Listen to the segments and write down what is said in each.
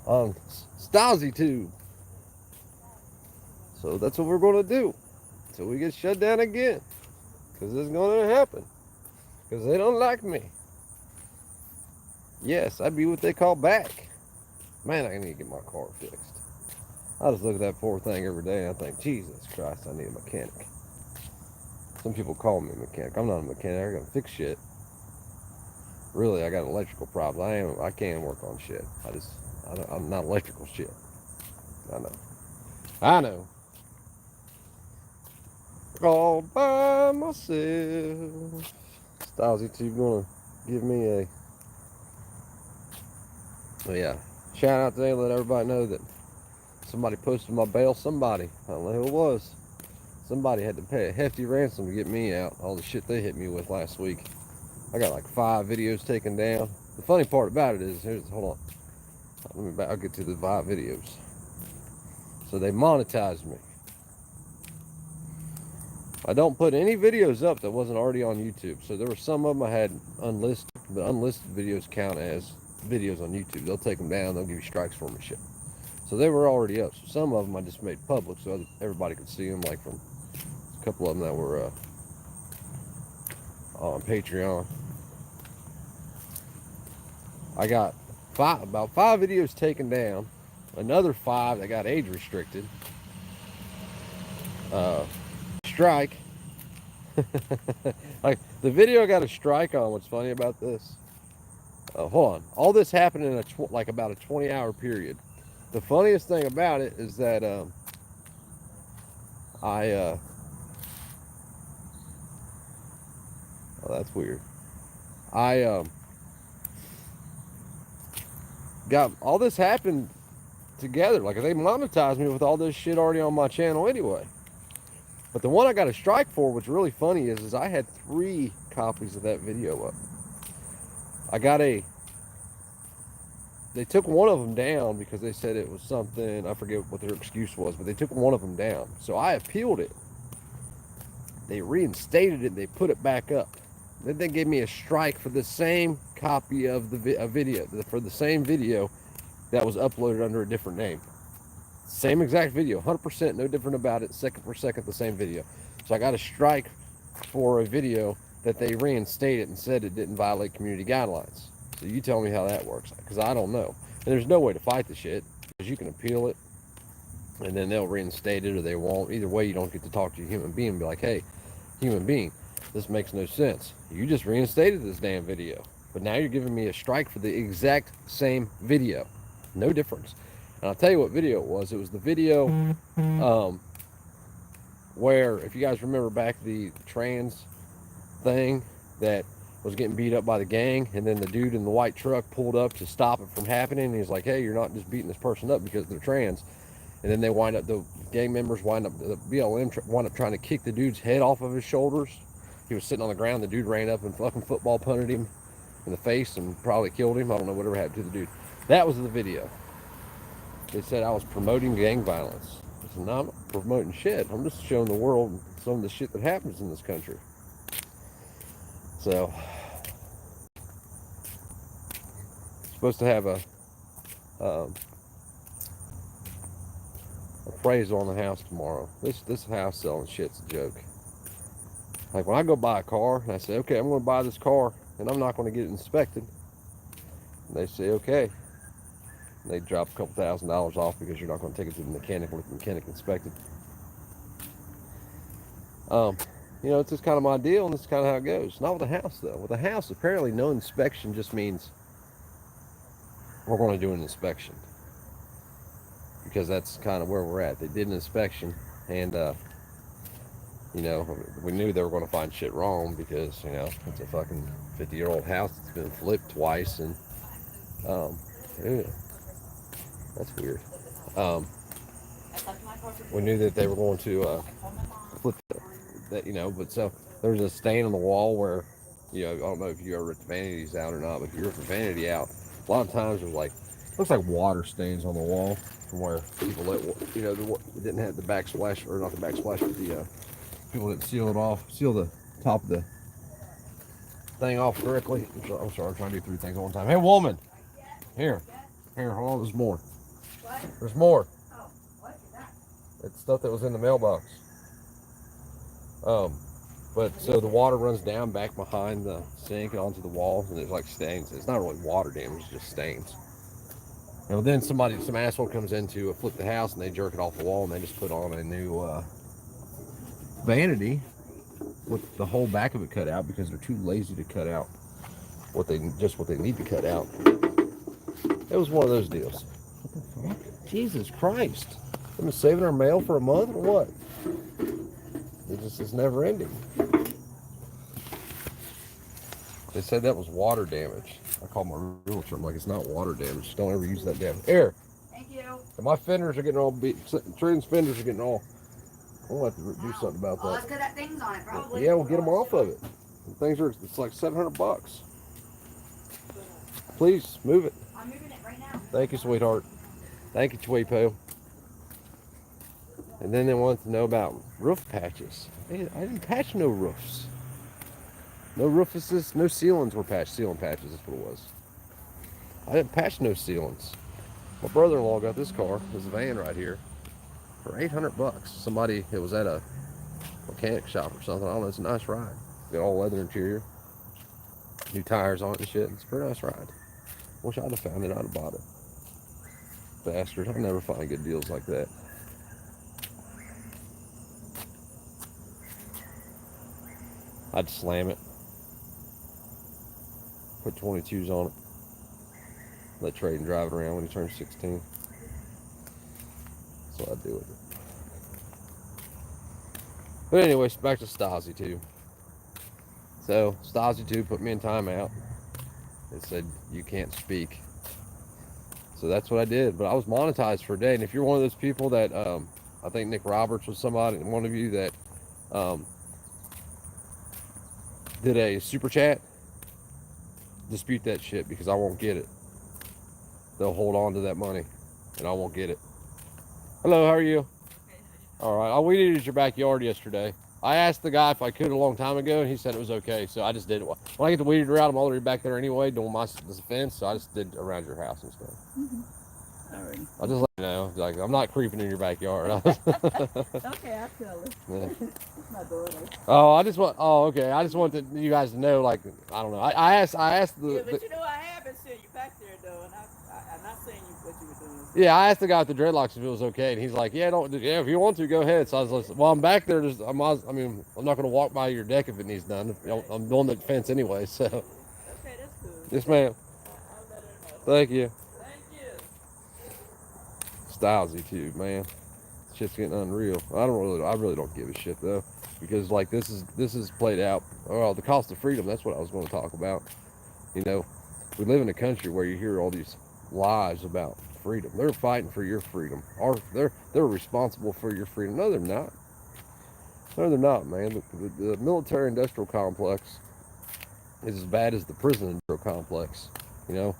on Stasi Tube. So that's what we're going to do until we get shut down again. Because it's going to happen. Because they don't like me. Yes, I'd be what they call back. Man, I need to get my car fixed. I just look at that poor thing every day and I think, Jesus Christ, I need a mechanic. Some people call me a mechanic. I'm not a mechanic. I gotta fix shit. Really, I got an electrical problem. I can work on shit. I'm not electrical shit. I know. I know. All by myself. Stasi Tube gonna give me a. Oh yeah. Shout out today. Let everybody know that somebody posted my bail. Somebody. I don't know who it was. Somebody had to pay a hefty ransom to get me out. All the shit they hit me with last week. I got like 5 videos taken down. The funny part about it is, hold on. I'll get to the 5 videos. So they monetized me. I don't put any videos up that wasn't already on YouTube. So there were some of them I had unlisted, but unlisted videos count as videos on YouTube. They'll take them down. They'll give you strikes for them and shit. So they were already up. So some of them I just made public so everybody could see them, like from a couple of them that were on Patreon. I got about 5 videos taken down, another 5 that got age restricted, strike. Like the video I got a strike on. What's funny about this? Hold on. All this happened in like about a 20-hour period. The funniest thing about it is that oh, that's weird. I got all this happened together. Like they monetized me with all this shit already on my channel anyway. But the one I got a strike for, what's really funny is I had 3 copies of that video up. They took one of them down because they said it was something, I forget what their excuse was, but they took one of them down. So I appealed it. They reinstated it, they put it back up. Then they gave me a strike for the same copy of the video, for the same video that was uploaded under a different name. Same exact video, 100%, no different about it, second for second, the same video. So I got a strike for a video that they reinstated and said it didn't violate community guidelines. So you tell me how that works, because I don't know. And there's no way to fight the shit, because you can appeal it, and then they'll reinstate it or they won't. Either way, you don't get to talk to a human being and be like, hey, human being, this makes no sense. You just reinstated this damn video, but now you're giving me a strike for the exact same video. No difference. And I'll tell you what video it was. It was the video where, if you guys remember back the trans thing that was getting beat up by the gang, and then the dude in the white truck pulled up to stop it from happening, and he's like, hey, you're not just beating this person up because they're trans. And then the gang members the BLM wind up trying to kick the dude's head off of his shoulders. He was sitting on the ground. The dude ran up and fucking football punted him in the face and probably killed him. I don't know whatever happened to the dude. That was the video. They said I was promoting gang violence. I said, no, I'm not promoting shit. I'm just showing the world some of the shit that happens in this country. So, supposed to have a appraisal on the house tomorrow. This house selling shit's a joke. Like when I go buy a car and I say, okay, I'm going to buy this car and I'm not going to get it inspected. And they say, okay. And they drop a couple $1,000 off because you're not going to take it to the mechanic with the mechanic inspected. You know, it's just kind of my deal, and this is kind of how it goes. Not with a house, though. With a house, apparently no inspection just means we're going to do an inspection. Because that's kind of where we're at. They did an inspection, and, you know, we knew they were going to find shit wrong because, you know, it's a fucking 50-year-old house that's been flipped twice, and, ew, that's weird. We knew that they were going to flip that, you know, but so there was a stain on the wall where, you know, I don't know if you ever ripped the vanities out or not, but if you rip the vanity out, a lot of times there's like, looks like water stains on the wall from where people let, you know, they didn't have the backsplash, or not the backsplash, but the people didn't seal it off, seal the top of the thing off correctly. I'm sorry, I'm trying to do 3 things at one time. Hey, woman, here, hold on, there's more. There's more. Oh, what is that? It's stuff that was in the mailbox. But so the water runs down back behind the sink and onto the walls, and there's like stains. It's not really water damage, it's just stains. And then some asshole comes in to flip the house, and they jerk it off the wall, and they just put on a new vanity with the whole back of it cut out because they're too lazy to cut out what they need to cut out. It was one of those deals. What the fuck? Jesus Christ! I've been saving our mail for a month or what? It's never ending. They said that was water damage. I called my realtor. I'm like, it's not water damage. Don't ever use that damn air. Thank you. And my fenders are getting all beat. Trad's fenders are getting all. I'll have to do something about that. Oh, that's because that thing's on it, probably. Yeah, we'll get them off of it. The things are. It's like $700. Please move it. I'm moving it right now. Thank you, sweetheart. Thank you, Chweepo. And then they wanted to know about roof patches. I didn't patch no roofs. No roofises, no ceilings were patched. Ceiling patches, that's what it was. I didn't patch no ceilings. My brother-in-law got this car, this van right here, for $800. Somebody, it was at a mechanic shop or something. I don't know, it's a nice ride. Got all leather interior, new tires on it and shit. It's a pretty nice ride. Wish I'd have found it, I'd have bought it. Bastard, I never find good deals like that. I'd slam it. Put 22s on it. Let Trayden drive it around when he turns 16. That's what I'd do with it. But anyways, back to Stasi 2. So, Stasi 2 put me in timeout. It said, you can't speak. So that's what I did. But I was monetized for a day. And if you're one of those people that, I think Nick Roberts was somebody, one of you that did a super chat, dispute that shit because I won't get it. They'll hold on to that money and I won't get it. Hello, how are you? All right, I weeded your backyard yesterday. I asked the guy if I could a long time ago and he said it was okay, so I just did it. When I get the weed eater out, I'm already back there anyway doing this fence, so I just did around your house and stuff. All right. I'll just let you know, like, I'm not creeping in your backyard. Okay, I'll tell her. Yeah. My daughter. Okay. I just want you guys to know, like, I don't know. I asked the. Yeah, but you know, I have been seeing you back there though, and I'm not saying what you were doing. Yeah, I asked the guy with the dreadlocks if it was okay, and he's like, "Yeah, if you want to, go ahead." So I was like, "Well, I'm back there. I'm not going to walk by your deck if it needs done. I'm doing the fence anyway." So. Okay, that's cool. Yes, ma'am. I'll let her know. Thank you. Thank you. Stylesy too, man. Shit's getting unreal. I really don't give a shit though, because like this is played out. Well, the cost of freedom. That's what I was going to talk about. You know, we live in a country where you hear all these lies about freedom. They're fighting for your freedom. They're responsible for your freedom. No, they're not. No, they're not, man. The military-industrial complex is as bad as the prison-industrial complex. You know,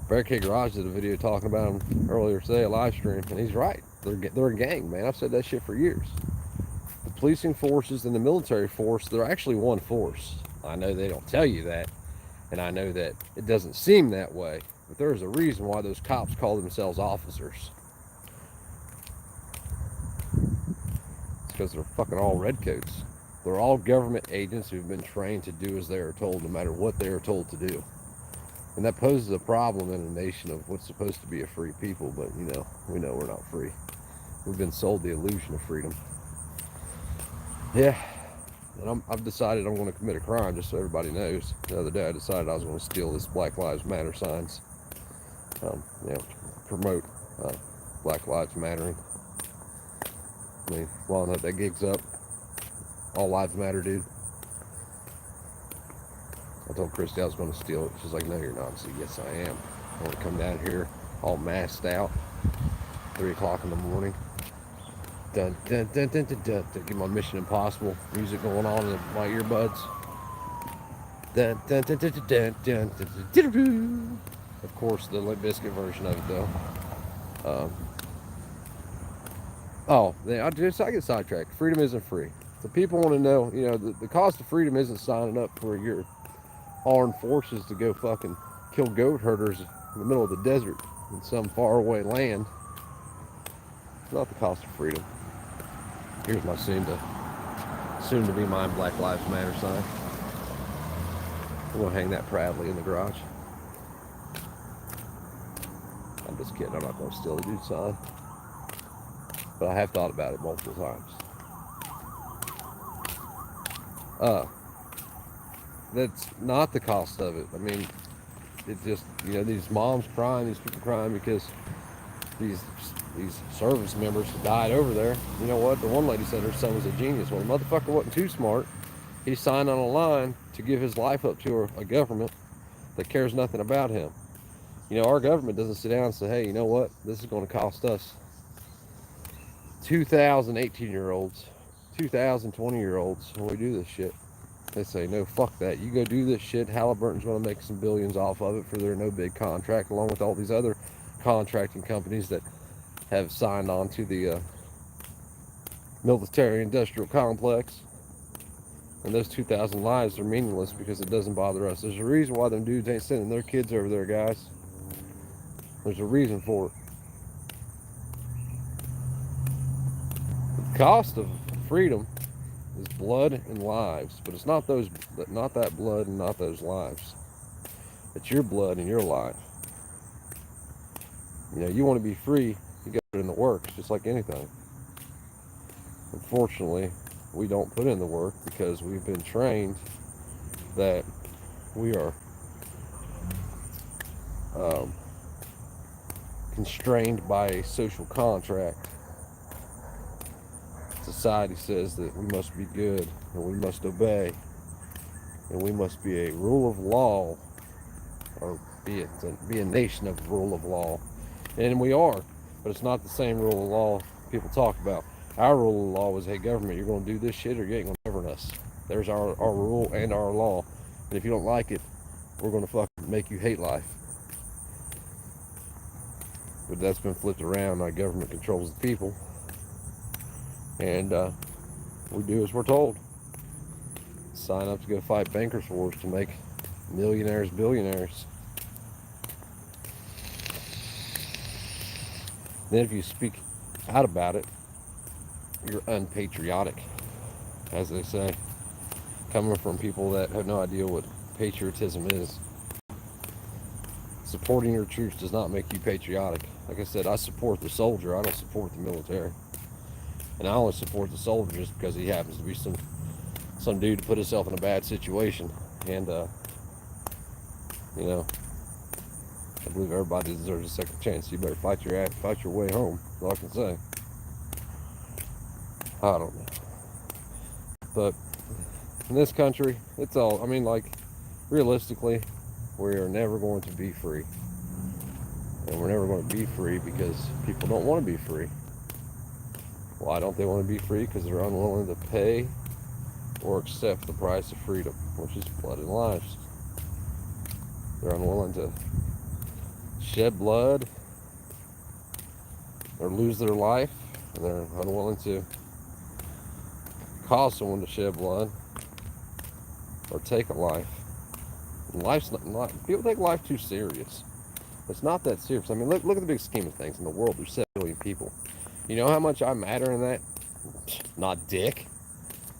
Barricade Garage did a video talking about him earlier today, a live stream, and he's right. They're a gang, man. I've said that shit for years. The policing forces and the military force, they're actually one force. I know they don't tell you that, and I know that it doesn't seem that way, but there's a reason why those cops call themselves officers. It's because they're fucking all redcoats. They're all government agents who've been trained to do as they are told, no matter what they are told to do. And that poses a problem in a nation of what's supposed to be a free people, but you know, we know we're not free. We've been sold the illusion of freedom. Yeah, and I've decided I'm going to commit a crime, just so everybody knows. The other day I decided I was going to steal this Black Lives Matter signs, you know, promote Black Lives Mattering. I mean, well, that gig's up. All lives matter, dude. I told Christy I was going to steal it. She's like, no, you're not. I said, yes, I am. I want to come down here all masked out, 3 o'clock in the morning. Dun, dun, dun, dun, dun, dun, to get my Mission Impossible music going on in my earbuds. Dun, dun, dun, dun, dun, dun, dun, dun, dun. Of course, the Limp Bizkit version of it, though. I get sidetracked. Freedom isn't free. So people want to know, you know, the cost of freedom isn't signing up for your armed forces to go fucking kill goat herders in the middle of the desert in some faraway land Not the cost of freedom. Here's my soon to be mine Black Lives Matter sign. I'm gonna hang that proudly in the garage. I'm just kidding. I'm not gonna steal the dude's sign, but I have thought about it multiple times. That's not the cost of it. I mean, it's just, these moms crying, these people crying because these service members died over there. You know what? The one lady said her son was a genius. Well, the motherfucker wasn't too smart. He signed on a line to give his life up to a government that cares nothing about him. Our government doesn't sit down and say, hey, you know what? This is going to cost us 2,000 18-year-olds, 2,000 20-year-olds when we do this shit. They say, no, fuck that. You go do this shit. Halliburton's going to make some billions off of it for their no bid contract, along with all these other contracting companies that have signed on to the military industrial complex. And those 2,000 lives are meaningless because it doesn't bother us. There's a reason why them dudes ain't sending their kids over there, guys. There's a reason for it. The cost of freedom is blood and lives, but it's not that blood and not those lives. It's your blood and your life. You want to be free, you got to put in the work, just like anything. Unfortunately, we don't put in the work because we've been trained that we are constrained by a social contract. Society says that we must be good and we must obey and we must be a rule of law, or be a nation of rule of law. And we are, but it's not the same rule of law people talk about. Our rule of law was, hey, government, you're going to do this shit or you ain't going to govern us. There's our rule and our law. And if you don't like it, we're going to fucking make you hate life. But that's been flipped around. Our government controls the people. And we do as we're told. Sign up to go fight bankers' wars to make millionaires billionaires. Then if you speak out about it, you're unpatriotic, as they say, coming from people that have no idea what patriotism is. Supporting your troops does not make you patriotic. Like I said, I support the soldier. I don't support the military. And I only support the soldier just because he happens to be some dude to put himself in a bad situation. And, I believe everybody deserves a second chance. You better fight your ass, fight your way home. That's all I can say. I don't know. But in this country, it's all, realistically, we are never going to be free. And we're never going to be free because people don't want to be free. Why don't they want to be free? Because they're unwilling to pay or accept the price of freedom, which is blood and lives. They're unwilling to shed blood or lose their life, and they're unwilling to cause someone to shed blood or take a life. And life's not, people take life too serious. It's not that serious. Look at the big scheme of things in the world. There's 7 billion people. You know how much I matter in that? Not dick.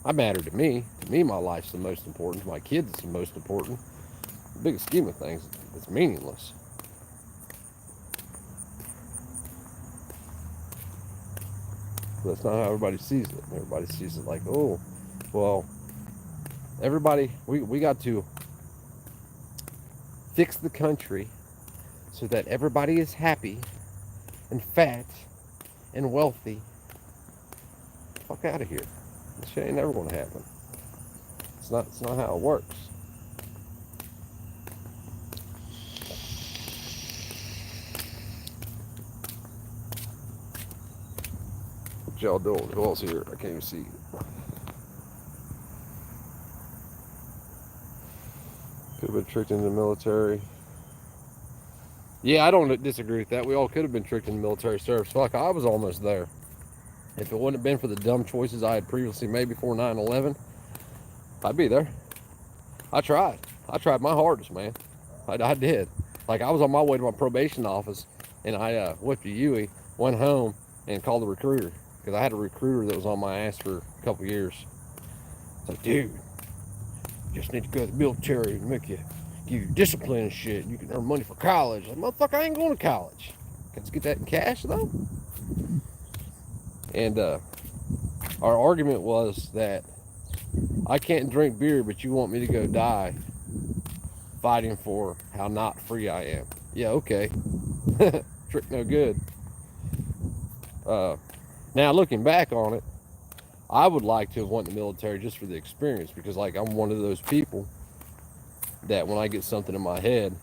I matter to me. To me, my life's the most important. To my kids, it's the most important. The big scheme of things, it's meaningless. But that's not how everybody sees it. Everybody sees it like, oh, well, everybody, we got to fix the country so that everybody is happy and fat and wealthy. Fuck out of here. This shit ain't never gonna happen. It's not how it works. What y'all doing? Who else here? I can't even see. Could have been tricked into the military. Yeah, I don't disagree with that. We all could have been tricked into military service. Fuck, I was almost there. If it wouldn't have been for the dumb choices I had previously made before 9/11, I'd be there. I tried my hardest, man. I did. Like, I was on my way to my probation office, and I whipped a Yui, went home, and called the recruiter, because I had a recruiter that was on my ass for a couple years. It's like, dude, you just need to go to the military and give you discipline and shit. You can earn money for college. Like, motherfucker, I ain't going to college. Can I get that in cash though? And our argument was that I can't drink beer, but you want me to go die fighting for how not free I am. Yeah, okay. Trick no good. Now looking back on it, I would like to have went in the military just for the experience, because like I'm one of those people that when I get something in my head,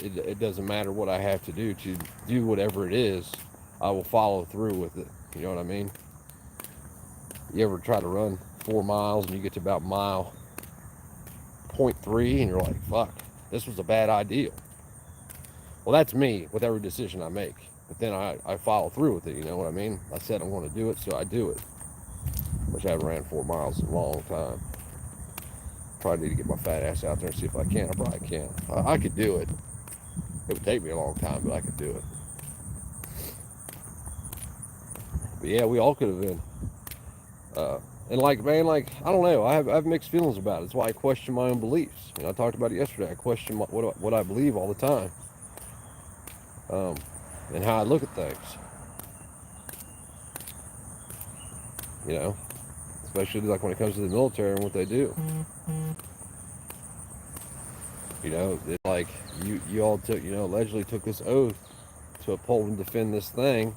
it doesn't matter what I have to do whatever it is, I will follow through with it. You know what I mean? You ever try to run 4 miles and you get to about mile 0.3 and you're like, fuck, this was a bad idea. Well, that's me with every decision I make. But then I follow through with it, you know what I mean? I said I'm going to do it, so I do it. Which I haven't ran 4 miles in a long time. Probably need to get my fat ass out there and see if I can. I probably can. I could do it. It would take me a long time, but I could do it. But yeah, we all could have been. And like, man, like, I don't know. I have mixed feelings about it. That's why I question my own beliefs. You know, I talked about it yesterday. I question what I believe all the time. And how I look at things. You know, especially like when it comes to the military and what they do. You know, it's like you all took, you know, allegedly took this oath to uphold and defend this thing.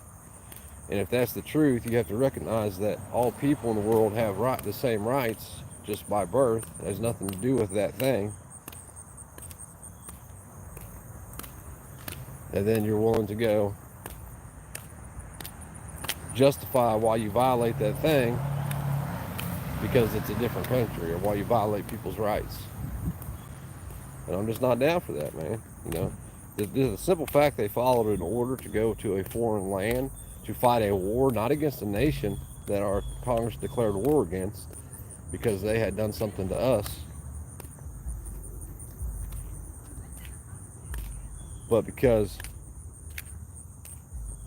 And if that's the truth, you have to recognize that all people in the world have the same rights just by birth. It has nothing to do with that thing. And then you're willing to go justify why you violate that thing because it's a different country, or why you violate people's rights. And I'm just not down for that, man. You know, the simple fact they followed an order to go to a foreign land to fight a war, not against a nation that our Congress declared war against because they had done something to us, but because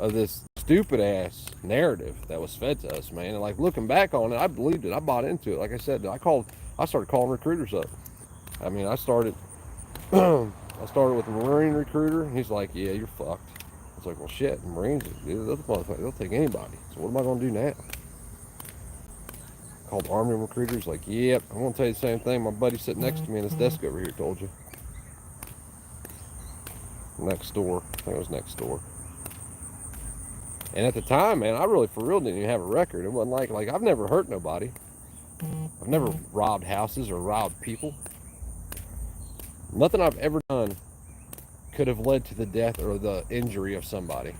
of this stupid ass narrative that was fed to us, man. And like looking back on it, I believed it. I bought into it. Like I said, I started calling recruiters up. I mean, I started with a Marine recruiter, and he's like, "Yeah, you're fucked." I was like, "Well, shit, Marines, they'll take anybody. So what am I gonna do now?" Called Army recruiters, like, "Yep, I'm gonna tell you the same thing my buddy sitting next to me in this desk over here told you." Next door, I think it was next door. And at the time, man, I really, for real, didn't even have a record. It wasn't like I've never hurt nobody. I've never robbed houses or robbed people. Nothing I've ever done could have led to the death or the injury of somebody.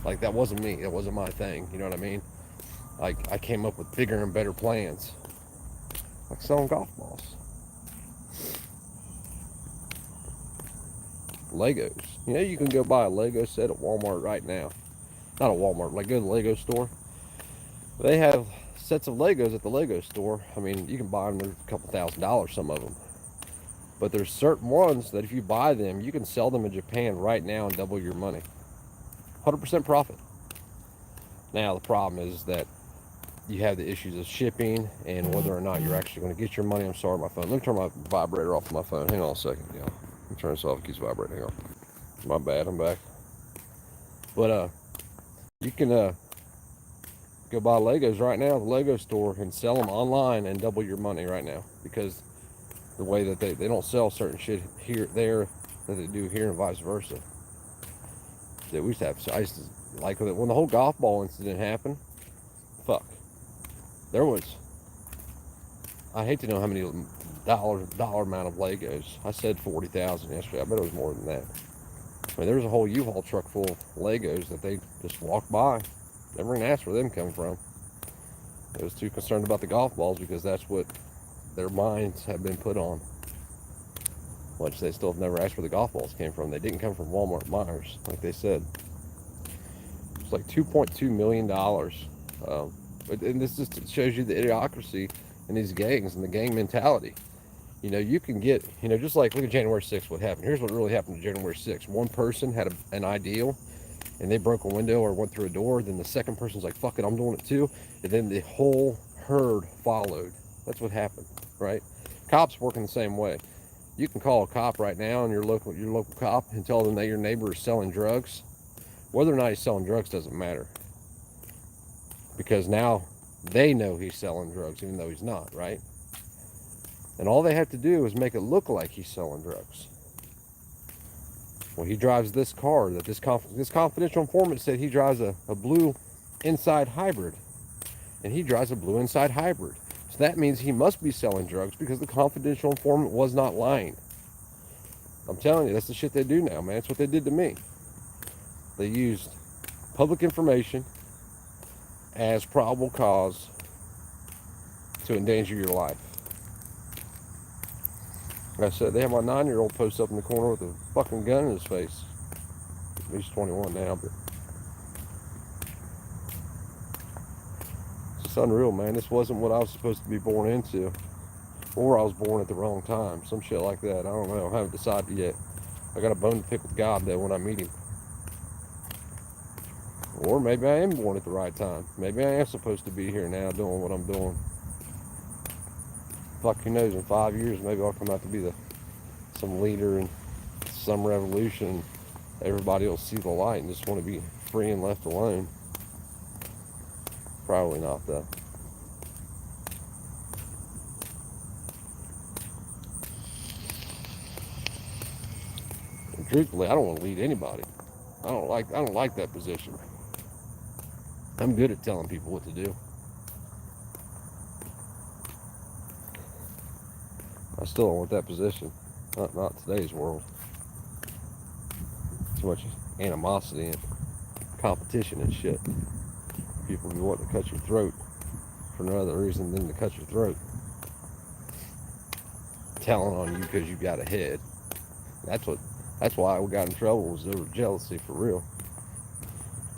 Like, that wasn't me. That wasn't my thing. You know what I mean? Like, I came up with bigger and better plans. Like selling golf balls. Legos. You know, you can go buy a Lego set at Walmart right now. Not at Walmart, like go to the Lego store. They have sets of Legos at the Lego store. I mean, you can buy them, they're a couple $1,000, some of them. But there's certain ones that if you buy them, you can sell them in Japan right now and double your money. 100% profit. Now, the problem is that you have the issues of shipping and whether or not you're actually going to get your money. I'm sorry, my phone. Let me turn my vibrator off of my phone. Hang on a second, y'all. Let me turn this off. It keeps vibrating. Hang on. My bad. I'm back. But, you can go buy Legos right now at the Lego store and sell them online and double your money right now, because the way that they don't sell certain shit there that they do here and vice versa. That we used to have. I used to, like when the whole golf ball incident happened, fuck, there was, I hate to know how many dollar amount of Legos. I said 40,000 yesterday. I bet it was more than that. I mean, there was a whole U-Haul truck full of Legos that they just walked by. Never even asked where them come from. They was too concerned about the golf balls because that's what their minds have been put on. Which they still have never asked where the golf balls came from. They didn't come from Walmart Myers, like they said. It's like $2.2 million. And this just shows you the idiocracy in these gangs and the gang mentality. You know, you can get, you know, just like, look at January 6th, what happened. Here's what really happened to January 6th. One person had an ideal, and they broke a window or went through a door, then the second person's like, fuck it, I'm doing it too. And then the whole herd followed. That's what happened, right? Cops working the same way. You can call a cop right now, and your local cop, and tell them that your neighbor is selling drugs. Whether or not he's selling drugs doesn't matter, because now they know he's selling drugs even though he's not, right? And all they have to do is make it look like he's selling drugs. Well, he drives this car that this confidential informant said he drives a blue inside hybrid, and he drives a blue inside hybrid. So that means he must be selling drugs, because the confidential informant was not lying. I'm telling you, that's the shit they do now, man. It's what they did to me. They used public information as probable cause to endanger your life. Like I said, they have my 9-year-old post up in the corner with a fucking gun in his face. He's 21 now, but it's just unreal, man. This wasn't what I was supposed to be born into, or I was born at the wrong time. Some shit like that. I don't know. I haven't decided yet. I got a bone to pick with God though when I meet him. Or maybe I am born at the right time. Maybe I am supposed to be here now doing what I'm doing. Fuck, who knows, in 5 years maybe I'll come out to be some leader in some revolution. Everybody will see the light and just want to be free and left alone. Probably not though. And truthfully, I don't want to lead anybody. I don't like that position. I'm good at telling people what to do. I still don't want that position. Not today's world. Too much animosity and competition and shit. People be wanting to cut your throat for no other reason than to cut your throat. Telling on you because you got ahead. That's why we got in trouble, was over jealousy, for real.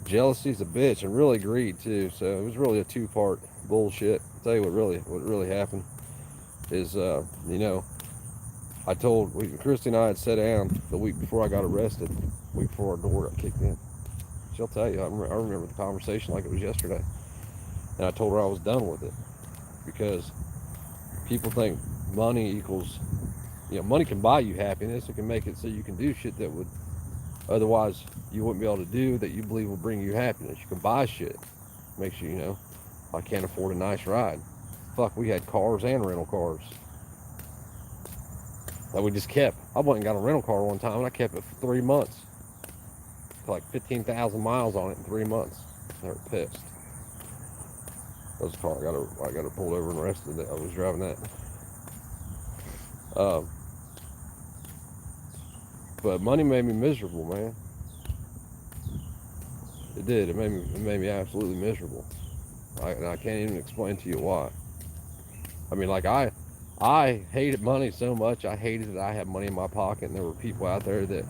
Jealousy's a bitch, and really greed too. So it was really a two-part bullshit. I'll tell you what really happened is, Christy and I had sat down the week before I got arrested, the week before our door got kicked in. She'll tell you, I remember the conversation like it was yesterday. And I told her I was done with it, because people think money equals, money can buy you happiness. It can make it so you can do shit that would otherwise you wouldn't be able to do, that you believe will bring you happiness. You can buy shit. Makes you, I can't afford a nice ride. Fuck, we had cars and rental cars that we just kept. I went and got a rental car one time, and I kept it for 3 months. Like 15,000 miles on it in 3 months. They were pissed. That was a car I got her pulled over and arrested. I was driving that. But money made me miserable, man. It did. It made me absolutely miserable. I can't even explain to you why. I mean, like, I hated money so much. I hated that I had money in my pocket, and there were people out there that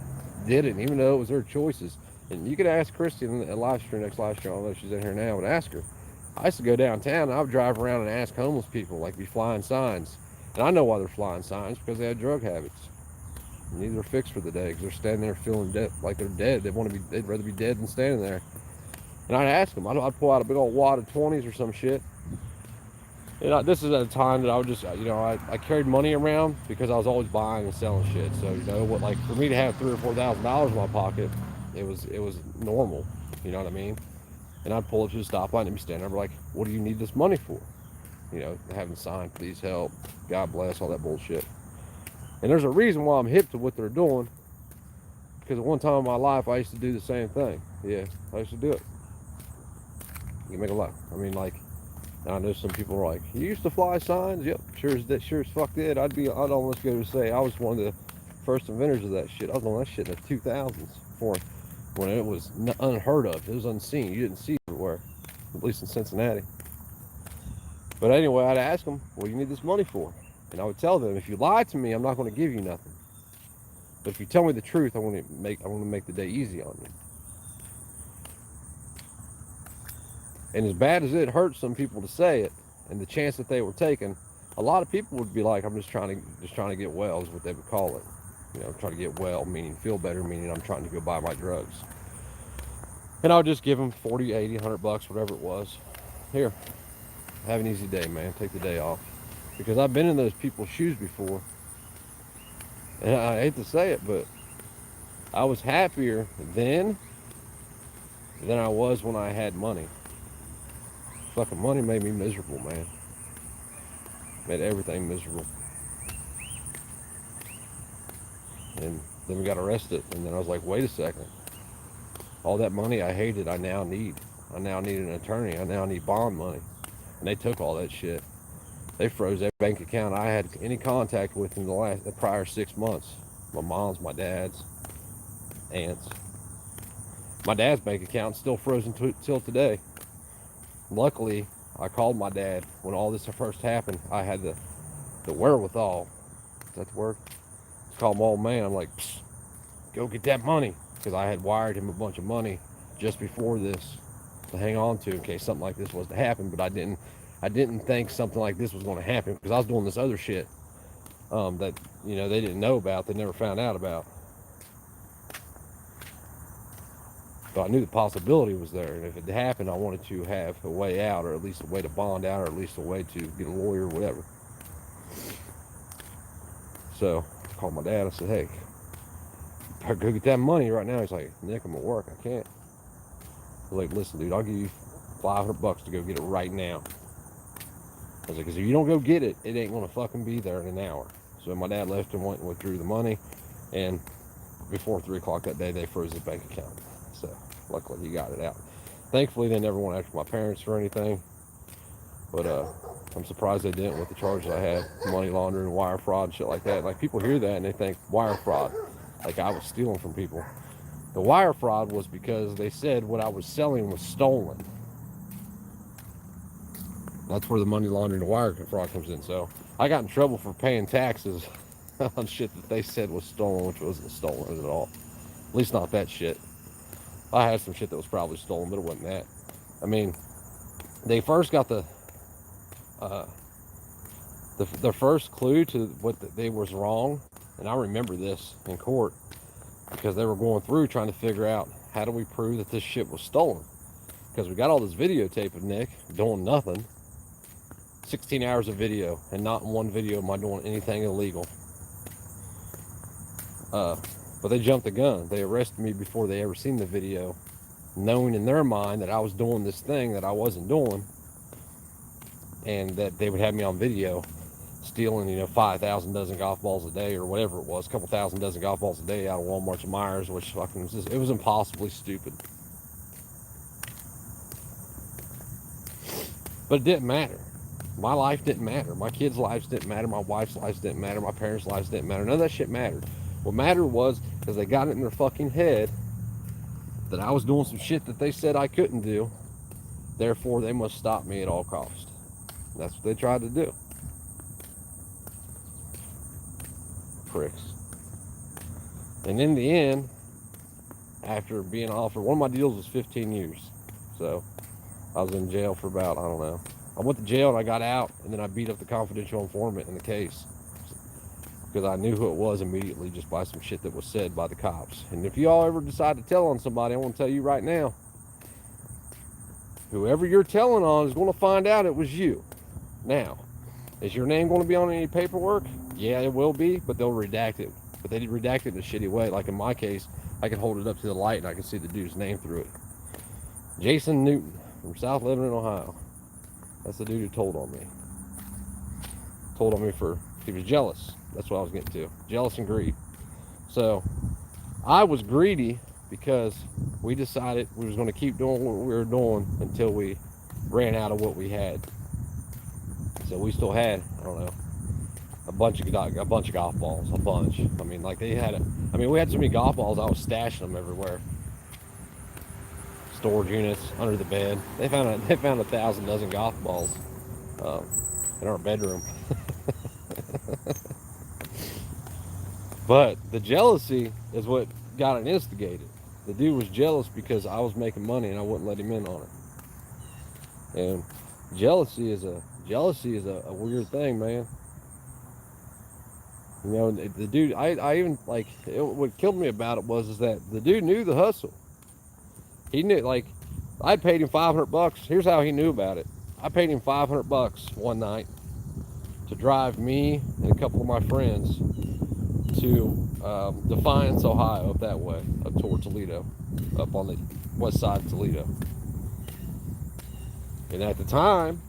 didn't, even though it was their choices. And you could ask Christy in the next live stream, I don't know if she's in here now, but ask her. I used to go downtown, and I would drive around and ask homeless people, like, be flying signs. And I know why they're flying signs, because they had drug habits. And these are fixed for the day, because they're standing there feeling dead, like they're dead. They'd rather be dead than standing there. And I'd ask them. I'd pull out a big old wad of 20s or some shit. And this is at a time that I would just, I carried money around because I was always buying and selling shit. So, for me to have $3,000 or $4,000 in my pocket, it was normal. You know what I mean? And I'd pull up to the stoplight and be standing there, like, what do you need this money for? Having signed, please help, God bless, all that bullshit. And there's a reason why I'm hip to what they're doing. Because at one time in my life, I used to do the same thing. Yeah, I used to do it. You make a lot. I mean, like, I know some people are like, you used to fly signs? Yep, sure as fuck did. I'd almost go to say I was one of the first inventors of that shit. I was on that shit in the 2000s when it was unheard of. It was unseen. You didn't see it everywhere, at least in Cincinnati. But anyway, I'd ask them, what do you need this money for? And I would tell them, if you lie to me, I'm not going to give you nothing. But if you tell me the truth, I want to make the day easy on you. And as bad as it hurts some people to say it, and the chance that they were taking, a lot of people would be like, I'm just trying to get well, is what they would call it. Trying to get well, meaning feel better, meaning I'm trying to go buy my drugs. And I would just give him 40, 80, 100 bucks, whatever it was. Here, have an easy day, man. Take the day off. Because I've been in those people's shoes before. And I hate to say it, but I was happier then than I was when I had money. Fucking money made me miserable, man. Made everything miserable. And then we got arrested. And then I was like, wait a second. All that money I hated, I now need. I now need an attorney. I now need bond money. And they took all that shit. They froze every bank account I had any contact with in the prior 6 months. My mom's, my dad's, aunts. My dad's bank account's still frozen till today. Luckily, I called my dad when all this first happened. I had the wherewithal. Is that the word? I called my old man. I'm like, go get that money. Because I had wired him a bunch of money just before this to hang on to in case something like this was to happen. But I didn't think something like this was going to happen because I was doing this other shit that, you know, they didn't know about. They never found out about. So I knew the possibility was there, and if it happened, I wanted to have a way out, or at least a way to bond out, or at least a way to get a lawyer, or whatever. So I called my dad. I said, "Hey, I go get that money right now." He's like, "Nick, I'm at work. I can't." I was like, "Listen, dude, I'll give you 500 bucks to go get it right now." I was like, "Because if you don't go get it, it ain't gonna fucking be there in an hour." So my dad left and went and withdrew the money, and before 3 o'clock that day, they froze his bank account. So luckily he got it out. Thankfully they never went after my parents or anything, but I'm surprised they didn't with the charges I had, money laundering, wire fraud, shit like that. Like, people hear that and they think wire fraud, like I was stealing from people. The wire fraud was because they said what I was selling was stolen. That's where the money laundering and wire fraud comes in. So I got in trouble for paying taxes on shit that they said was stolen, which wasn't stolen at all. At least not that shit. I had some shit that was probably stolen, but it wasn't that. I mean, they first got the first clue to what they was wrong, and I remember this in court because they were going through trying to figure out how do we prove that this shit was stolen, because we got all this videotape of Nick doing nothing, 16 hours of video, and not in one video am I doing anything illegal. But they jumped the gun. They arrested me before they ever seen the video, knowing in their mind that I was doing this thing that I wasn't doing, and that they would have me on video stealing, 5,000 dozen golf balls a day, or whatever it was, a couple thousand dozen golf balls a day out of Walmart's and Myers, which fucking was just, it was impossibly stupid. But it didn't matter. My life didn't matter. My kids' lives didn't matter. My wife's lives didn't matter. My parents' lives didn't matter. None of that shit mattered. What mattered was, because they got it in their fucking head that I was doing some shit that they said I couldn't do. Therefore, they must stop me at all costs. That's what they tried to do. Pricks. And in the end, after being offered, one of my deals was 15 years. So I was in jail for about, I don't know. I went to jail and I got out, and then I beat up the confidential informant in the case because I knew who it was immediately just by some shit that was said by the cops. And if y'all ever decide to tell on somebody, I want to tell you right now, whoever you're telling on is going to find out it was you. Now, is your name going to be on any paperwork? Yeah, it will be, but they'll redact it. But they redact it in a shitty way. Like in my case, I can hold it up to the light and I can see the dude's name through it. Jason Newton from South Lebanon, Ohio. That's the dude who told on me. Told on me for, he was jealous. That's what I was getting to. Jealous and greed. So I was greedy because we decided we was going to keep doing what we were doing until we ran out of what we had. So we still had, I don't know, a bunch of golf balls, a bunch. I mean, like we had so many golf balls, I was stashing them everywhere. Storage units, under the bed. They found 1,000 dozen golf balls in our bedroom. But the jealousy is what got it instigated. The dude was jealous because I was making money and I wouldn't let him in on it. And jealousy is a weird thing, man. The dude, I even, like, what killed me about it was that the dude knew the hustle. He knew, like, I paid him $500. Here's how he knew about it. I paid him $500 one night to drive me and a couple of my friends to Defiance, Ohio, up that way, up toward Toledo, up on the west side of Toledo. And at the time,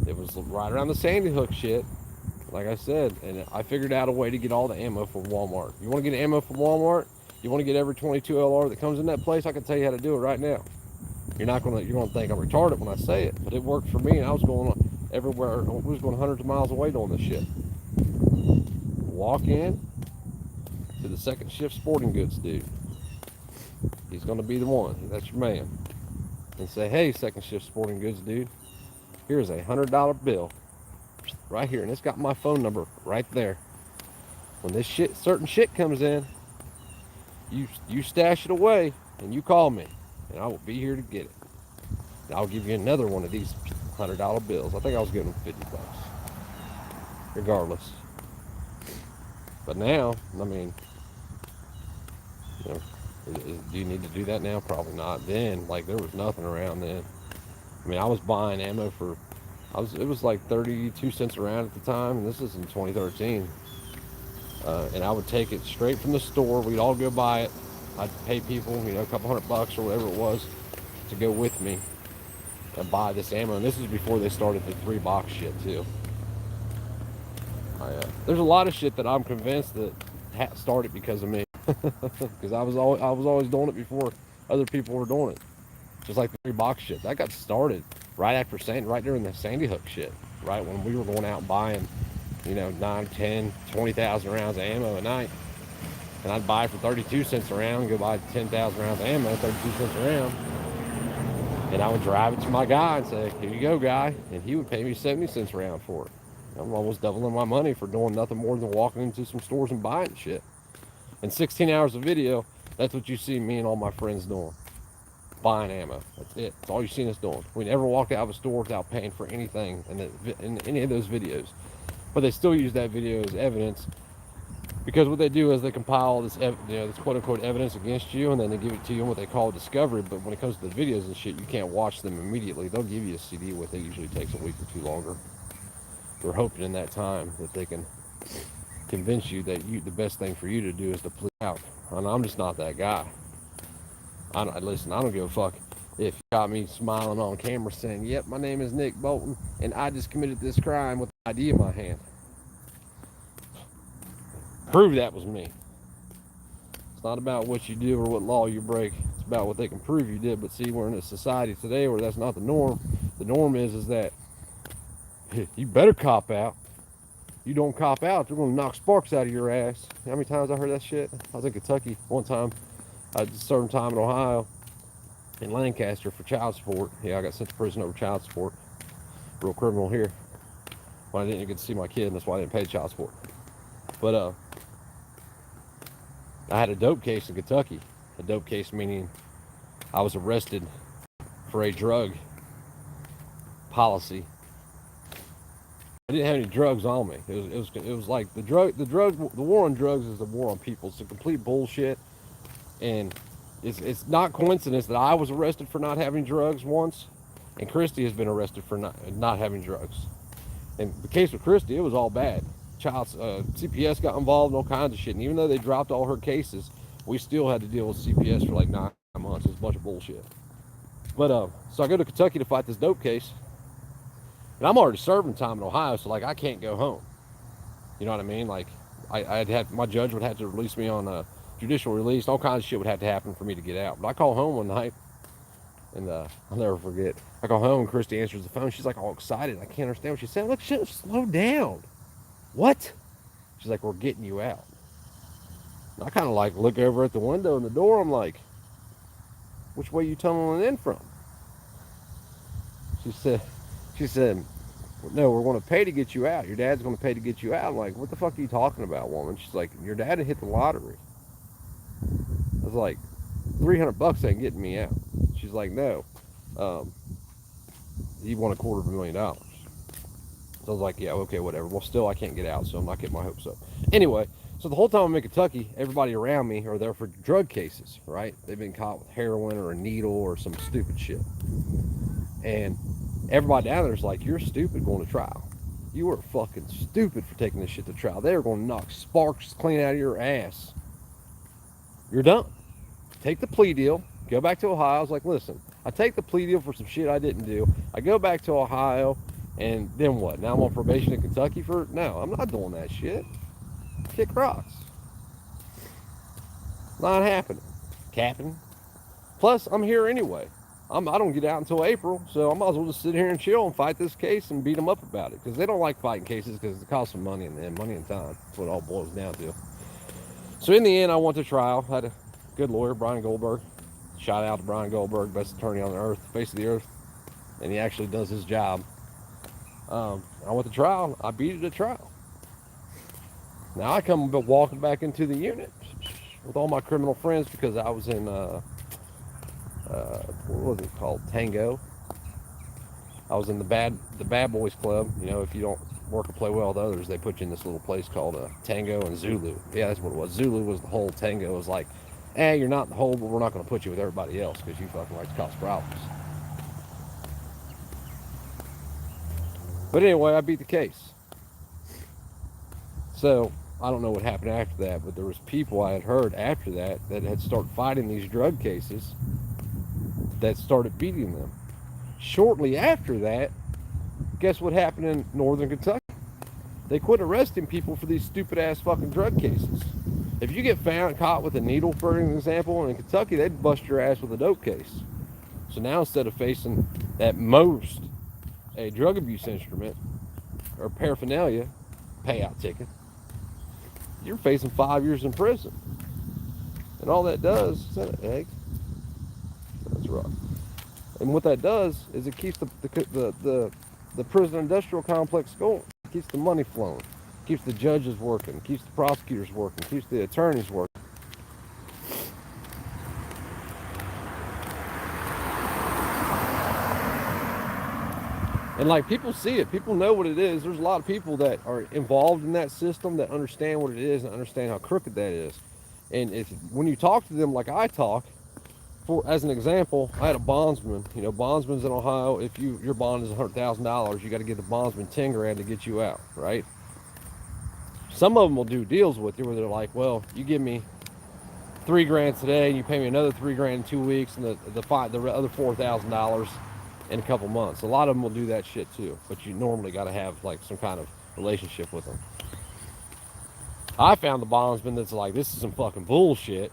it was right around the Sandy Hook shit, like I said, and I figured out a way to get all the ammo from Walmart. You want to get ammo from Walmart? You want to get every 22 LR that comes in that place? I can tell you how to do it right now. You're gonna think I'm retarded when I say it, but it worked for me, and I was going everywhere. I was going hundreds of miles away doing this shit. Walk in to the second shift sporting goods dude. He's gonna be the one. That's your man. And say, hey, second shift sporting goods dude, here's a $100 bill right here, and it's got my phone number right there. When this certain shit comes in, you stash it away and you call me, and I will be here to get it. And I'll give you another one of these $100 bills. I think I was giving them $50, regardless. But now, I mean, you know, do you need to do that now? Probably not. Then, like, there was nothing around then. I mean, I was buying ammo for, it was like 32 cents around at the time, and this is in 2013. And I would take it straight from the store. We'd all go buy it. I'd pay people, you know, a couple $100 or whatever it was to go with me and buy this ammo. And this is before they started the 3-box shit too. There's a lot of shit that I'm convinced that started because of me, because I was always doing it before other people were doing it. Just like the 3-box shit, that got started right during the Sandy Hook shit, right when we were going out and buying, you know, 9, 10, 20,000 rounds of ammo a night. And I'd buy for 32 cents a round, go buy 10,000 rounds of ammo, 32 cents a round. And I would drive it to my guy and say, here you go, guy. And he would pay me 70 cents a round for it. I'm almost doubling my money for doing nothing more than walking into some stores and buying shit. In 16 hours of video, that's what you see me and all my friends doing. Buying ammo. That's it. That's all you've seen us doing. We never walked out of a store without paying for anything in any of those videos. But they still use that video as evidence, because what they do is they compile this, this quote-unquote evidence against you, and then they give it to you in what they call a discovery. But when it comes to the videos and shit, you can't watch them immediately. They'll give you a CD with it. Usually takes a week or two longer. We're hoping in that time that they can convince you that the best thing for you to do is to plead out. And I'm just not that guy. Listen, I don't give a fuck if you got me smiling on camera saying, yep, my name is Nick Bolton, and I just committed this crime with an ID in my hand. Prove that was me. It's not about what you do or what law you break. It's about what they can prove you did. But see, we're in a society today where that's not the norm. The norm is that you better cop out. You don't cop out, they're going to knock sparks out of your ass. How many times I heard that shit? I was in Kentucky one time. I served time in Ohio, in Lancaster, for child support. Yeah, I got sent to prison over child support. Real criminal here. Well, I didn't get to see my kid, and that's why I didn't pay child support. But I had a dope case in Kentucky. A dope case meaning I was arrested for a drug policy. I didn't have any drugs on me. It was like the war on drugs is the war on people. It's a complete bullshit, and it's not coincidence that I was arrested for not having drugs once, and Christy has been arrested for not having drugs. And the case with Christy, it was all bad. CPS got involved in all kinds of shit, and even though they dropped all her cases, we still had to deal with CPS for like 9 months. It was a bunch of bullshit. But so I go to Kentucky to fight this dope case. And I'm already serving time in Ohio, so like I can't go home. You know what I mean? Like my judge would have to release me on a judicial release. All kinds of shit would have to happen for me to get out. But I call home one night, and I'll never forget. I call home and Christy answers the phone. She's like all excited. I can't understand what she's saying. Look, shit, slow down. What? She's like, we're getting you out. And I kind of like look over at the window and the door. I'm like, which way you tunneling in from? She said, no, we're going to pay to get you out. Your dad's going to pay to get you out. I'm like, what the fuck are you talking about, woman? She's like, your dad had hit the lottery. I was like, $300 ain't getting me out. She's like, no. He won $250,000. So I was like, yeah, okay, whatever. Well, still, I can't get out, so I'm not getting my hopes up. Anyway, So the whole time I'm in Kentucky, everybody around me are there for drug cases, right? They've been caught with heroin or a needle or some stupid shit. And everybody down there's like, you're stupid going to trial. You were fucking stupid for taking this shit to trial. They were going to knock sparks clean out of your ass. You're done. Take the plea deal. Go back to Ohio. I was like, listen, I take the plea deal for some shit I didn't do. I go back to Ohio, and then what? Now I'm on probation in Kentucky for? No, I'm not doing that shit. Kick rocks. Not happening. Captain. Plus, I'm here anyway. I don't get out until April, so I might as well just sit here and chill and fight this case and beat them up about it. Because they don't like fighting cases because it costs them money in the end, money and time. That's what it all boils down to. So in the end, I went to trial. I had a good lawyer, Brian Goldberg. Shout out to Brian Goldberg, best attorney on the earth, face of the earth. And he actually does his job. I went to trial. I beat it at trial. Now I come walking back into the unit with all my criminal friends because I was in, what was it called? Tango. I was in the bad boys club. You know, if you don't work or play well with others, they put you in this little place called Tango and Zulu. Yeah, that's what it was. Zulu was the whole. Tango was like, hey, you're not in the hole, but we're not going to put you with everybody else because you fucking like to cause problems. But anyway, I beat the case. So I don't know what happened after that, but there was people I had heard after that had started fighting these drug cases that started beating them. Shortly after that, guess what happened in northern Kentucky? They quit arresting people for these stupid ass fucking drug cases. If you get caught with a needle, for an example, in Kentucky, they'd bust your ass with a dope case. So now instead of facing at most a drug abuse instrument or paraphernalia payout ticket, you're facing 5 years in prison. And all that does, is that an egg? That's rough. And what that does is it keeps the prison industrial complex going. It keeps the money flowing. It keeps the judges working. It keeps the prosecutors working. It keeps the attorneys working. And like people see it, people know what it is. There's a lot of people that are involved in that system that understand what it is and understand how crooked that is. And when you talk to them like I talk, as an example, I had a bondsman. You know, bondsmen's in Ohio. If your bond is $100,000, you got to give the bondsman 10 grand to get you out, right? Some of them will do deals with you where they're like, well, you give me 3 grand today, and you pay me another 3 grand in 2 weeks, and the other $4,000 in a couple months. A lot of them will do that shit too, but you normally got to have like some kind of relationship with them. I found the bondsman that's like, this is some fucking bullshit.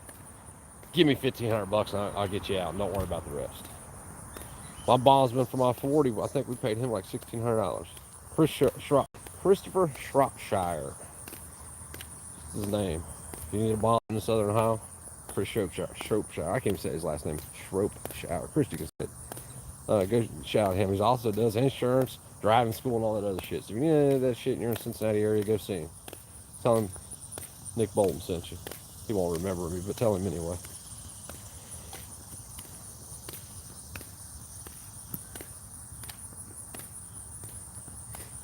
Give me $1,500 and I'll get you out, and don't worry about the rest. My bondsman for my 40, I think we paid him like $1,600. Christopher Shropshire is his name. If you need a bond in Southern Ohio, Chris Shropshire. I can't even say his last name. Shropshire. Christy can say it. Go shout at him. He also does insurance, driving school, and all that other shit. So if you need any of that shit and you're in the Cincinnati area, go see him. Tell him Nick Bolton sent you. He won't remember me, but tell him anyway.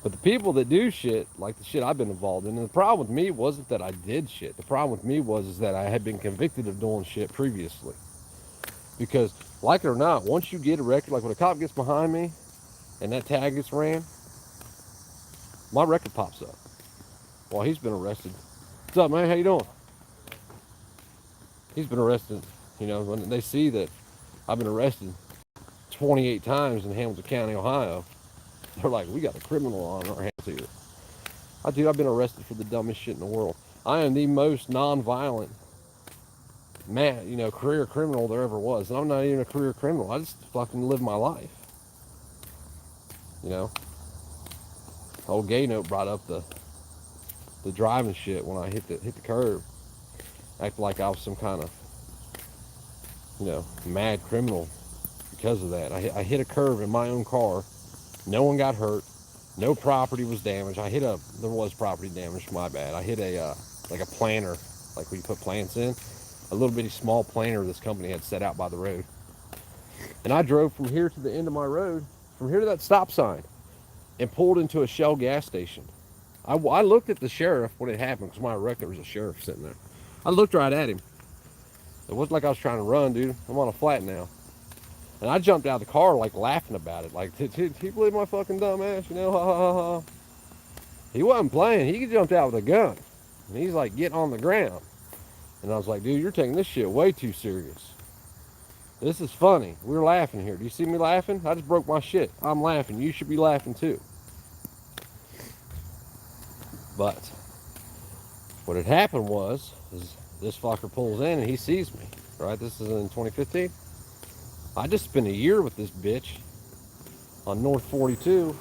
But the people that do shit, like the shit I've been involved in, and the problem with me wasn't that I did shit. The problem with me was that I had been convicted of doing shit previously. Because, like it or not, once you get a record, like when a cop gets behind me and that tag gets ran, my record pops up. Well, he's been arrested. What's up, man? How you doing? He's been arrested. You know, when they see that I've been arrested 28 times in Hamilton County, Ohio, they're like, we got a criminal on our hands here. I've been arrested for the dumbest shit in the world. I am the most non-violent career criminal there ever was. And I'm not even a career criminal. I just fucking live my life. You know? Old Gay Note brought up the driving shit when I hit the curb. Acted like I was some kind of, mad criminal because of that. I hit a curve in my own car. No one got hurt. No property was damaged. There was property damage, my bad. I hit a planter, like where you put plants in. A little bitty small planter this company had set out by the road. And I drove from here to the end of my road, from here to that stop sign, and pulled into a Shell gas station. I looked at the sheriff when it happened because my record there was a sheriff sitting there. I looked right at him. It wasn't like I was trying to run, dude. I'm on a flat now. And I jumped out of the car like laughing about it. Like, did he believe my fucking dumb ass? You know, ha ha ha ha. He wasn't playing. He jumped out with a gun. And he's like, get on the ground. And I was like, dude, you're taking this shit way too serious. This is funny. We're laughing here. Do you see me laughing? I just broke my shit. I'm laughing. You should be laughing too. But what had happened was is this fucker pulls in and he sees me. Right? This is in 2015. I just spent a year with this bitch on North 42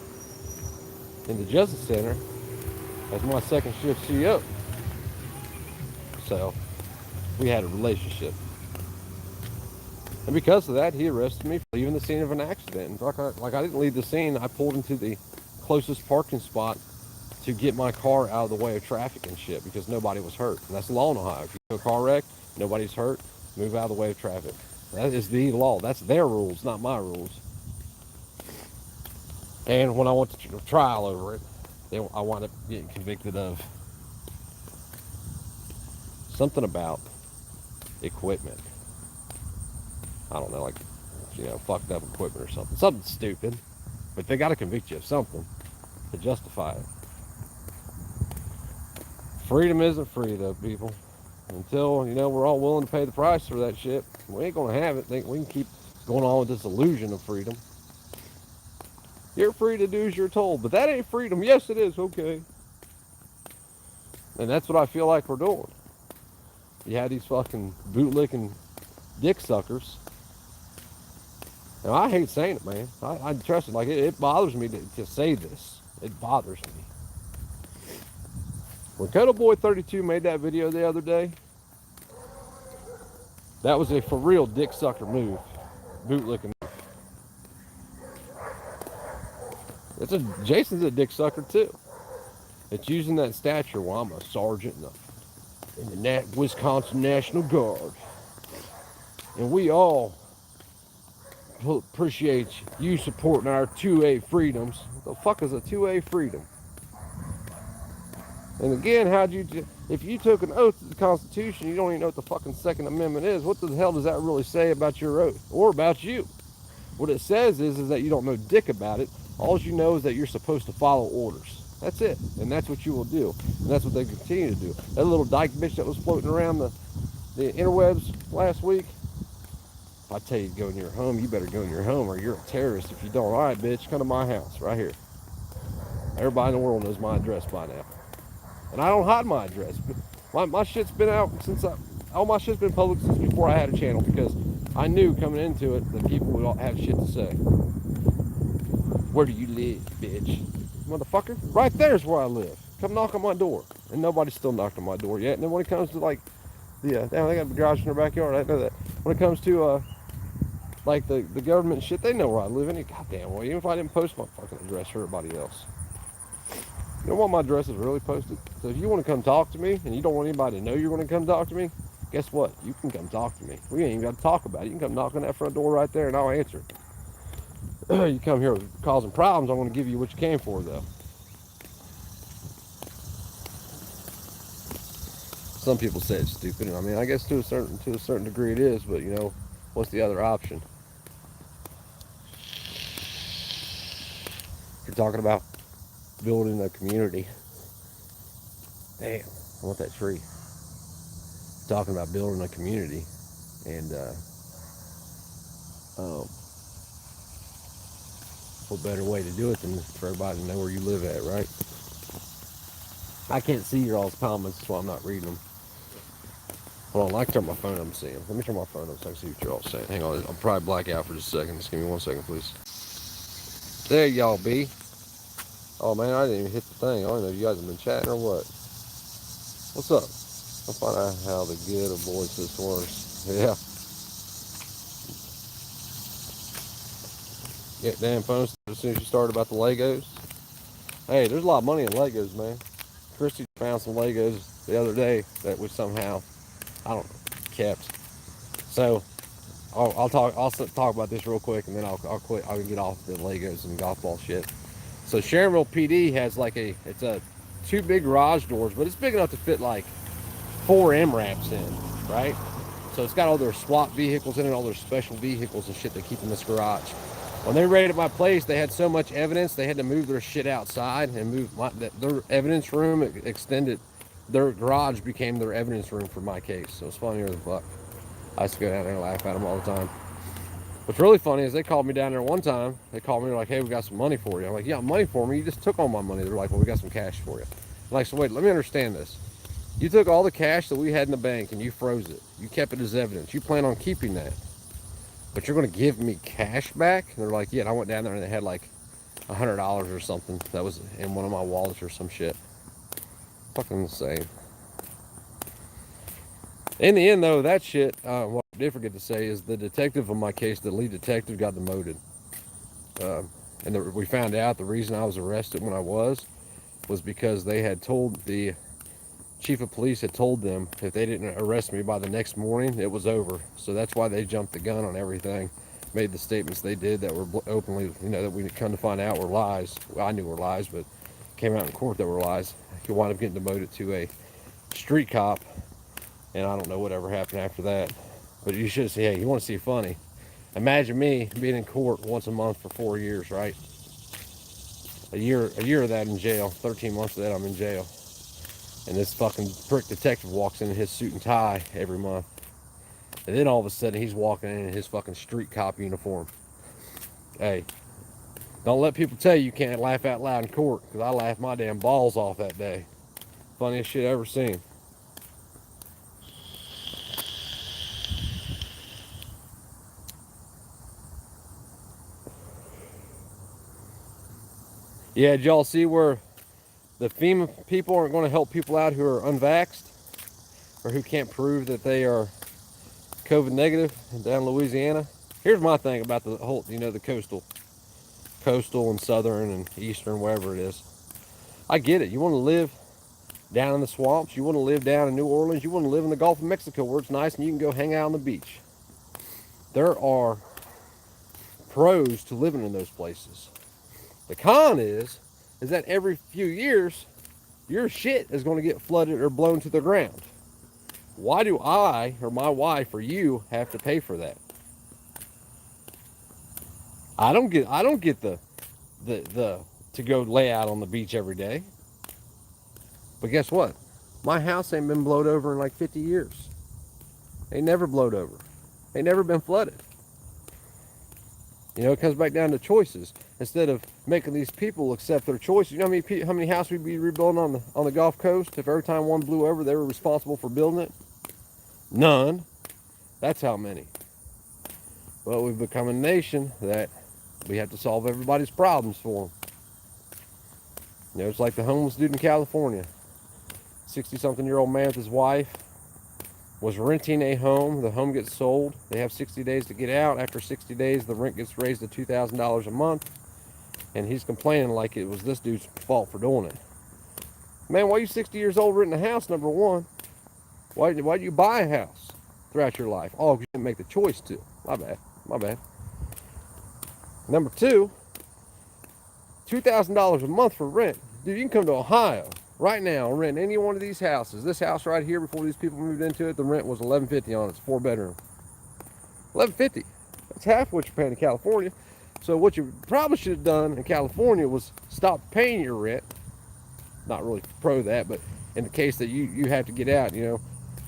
in the Justice Center as my second shift CO. So we had a relationship. And because of that, he arrested me for leaving the scene of an accident. Like I didn't leave the scene. I pulled into the closest parking spot to get my car out of the way of traffic and shit because nobody was hurt. And that's the law in Ohio. If you do a car wreck, nobody's hurt, move out of the way of traffic. That is the law. That's their rules, not my rules. And when I went to trial over it, I wound up getting convicted of something about equipment. I don't know, like, fucked up equipment or something. Something stupid. But they got to convict you of something to justify it. Freedom isn't free, though, people. Until, we're all willing to pay the price for that shit, we ain't going to have it. We can keep going on with this illusion of freedom. You're free to do as you're told, but that ain't freedom. Yes, it is. Okay. And that's what I feel like we're doing. You have these fucking bootlicking dick suckers. And I hate saying it, man. I trust it. Like, it bothers me to say this. It bothers me. When Coda Boy 32 made that video the other day, that was a for real dick sucker move. Bootlicking. Jason's a dick sucker too. It's using that stature. Well, I'm a sergeant in the Wisconsin National Guard. And we all appreciate you supporting our 2A freedoms. What the fuck is a 2A freedom? And again, if you took an oath to the Constitution, you don't even know what the fucking Second Amendment is. What the hell does that really say about your oath or about you? What it says is that you don't know dick about it. All you know is that you're supposed to follow orders. That's it. And that's what you will do. And that's what they continue to do. That little dyke bitch that was floating around the interwebs last week, I tell you to go in your home, you better go in your home or you're a terrorist if you don't. All right, bitch, come to my house right here. Everybody in the world knows my address by now. And I don't hide my address. My shit's been out all my shit's been public since before I had a channel because I knew coming into it that people would all have shit to say. Where do you live, bitch? Motherfucker, right there's where I live. Come knock on my door. And nobody's still knocked on my door yet. And then when it comes to like they got a garage in their backyard, I know that. When it comes to like the government shit, they know where I live any goddamn way. Even if I didn't post my fucking address for everybody else. You don't want my address is really posted. So if you want to come talk to me and you don't want anybody to know you're going to come talk to me, guess what? You can come talk to me. We ain't even got to talk about it. You can come knock on that front door right there and I'll answer it. You come here causing problems, I'm going to give you what you came for, though. Some people say it's stupid. I mean, I guess to a certain degree it is, but what's the other option? You're talking about building a community. Damn, I want that tree. Talking about building a community, and what better way to do it than for everybody to know where you live at, right? I can't see your all's comments, that's why I'm not reading them. Hold on, I can turn my phone up and see them. Let me turn my phone up so I can see what you're all saying. Hang on, I'll probably black out for just a second. Just give me 1 second, please. There y'all be. Oh man, I didn't even hit the thing. I don't know if you guys have been chatting or what. What's up? I'll find out how the good of voice this works. Yeah. Get damn phone as soon as you start about the Legos. Hey, there's a lot of money in Legos, man. Christy found some Legos the other day that we somehow, I don't know, kept. So I'll talk about this real quick, and then I'll quit. I can get off the Legos and golf ball shit. So Sharonville PD has it's a 2 big garage doors, but it's big enough to fit like 4 MRAPs in, right? So it's got all their SWAT vehicles in it, all their special vehicles and shit they keep in this garage. When they raided my place, they had so much evidence, they had to move their shit outside and move their evidence room extended. Their garage became their evidence room for my case. So it's funnier than fuck. I used to go down there and laugh at them all the time. What's really funny is they called me down there one time. They called me, like, hey, we got some money for you. I'm like, yeah, money for me? You just took all my money. They're like, well, we got some cash for you. I'm like, so wait, let me understand this. You took all the cash that we had in the bank and you froze it. You kept it as evidence. You plan on keeping that. But you're going to give me cash back? And they're like, yeah. And I went down there and they had like $100 or something that was in one of my wallets or some shit. Fucking insane. In the end, though, that shit, what I did forget to say is the detective on my case, the lead detective, got demoted. We found out the reason I was arrested when I was because they had told the chief of police had told them if they didn't arrest me by the next morning, it was over. So that's why they jumped the gun on everything, made the statements they did that were openly, that we come to find out were lies. Well, I knew were lies, but came out in court that were lies. He wound up getting demoted to a street cop, and I don't know whatever happened after that. But you should see, hey, you want to see funny? Imagine me being in court once a month for 4 years, right? A year of that in jail, 13 months of that I'm in jail. And this fucking prick detective walks in his suit and tie every month. And then all of a sudden he's walking in his fucking street cop uniform. Hey, don't let people tell you can't laugh out loud in court, because I laughed my damn balls off that day. Funniest shit I ever seen. Yeah, did y'all see where the FEMA people aren't going to help people out who are unvaxxed or who can't prove that they are COVID negative down in Louisiana? Here's my thing about the whole, the coastal and southern and eastern, wherever it is. I get it. You want to live down in the swamps. You want to live down in New Orleans. You want to live in the Gulf of Mexico where it's nice and you can go hang out on the beach. There are pros to living in those places. The con is that every few years, your shit is going to get flooded or blown to the ground. Why do I, or my wife, or you have to pay for that? I don't get the to go lay out on the beach every day. But guess what? My house ain't been blowed over in like 50 years. Ain't never blowed over. Ain't never been flooded. It comes back down to choices. Instead of making these people accept their choices, you know how many houses we'd be rebuilding on the Gulf Coast if every time one blew over, they were responsible for building it? None. That's how many. Well, we've become a nation that we have to solve everybody's problems for them. It's like the homeless dude in California. 60-something-year-old man with his wife was renting a home. The home gets sold. They have 60 days to get out. After 60 days, the rent gets raised to $2,000 a month. And he's complaining like it was this dude's fault for doing it. Man, why are you 60 years old renting a house, number one? Why did you buy a house throughout your life? Oh, you didn't make the choice to. My bad. Number two, $2,000 a month for rent. Dude, you can come to Ohio right now and rent any one of these houses. This house right here, before these people moved into it, the rent was $1,150 on it. It's a 4-bedroom. $1,150. That's half what you're paying in California. So what you probably should have done in California was stop paying your rent. Not really pro that, but in the case that you have to get out,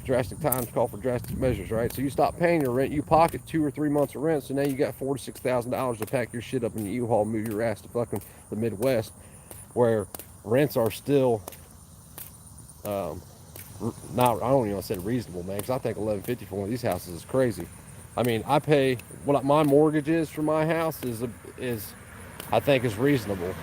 drastic times call for drastic measures, right? So you stop paying your rent, you pocket 2 or 3 months of rent, so now you got $4,000 to $6,000 to pack your shit up in the U-Haul, move your ass to fucking the Midwest, where rents are still not, I don't even want to say reasonable, man, because I think $1,150 for one of these houses is crazy. I mean, I pay what my mortgage is for my house is I think is reasonable.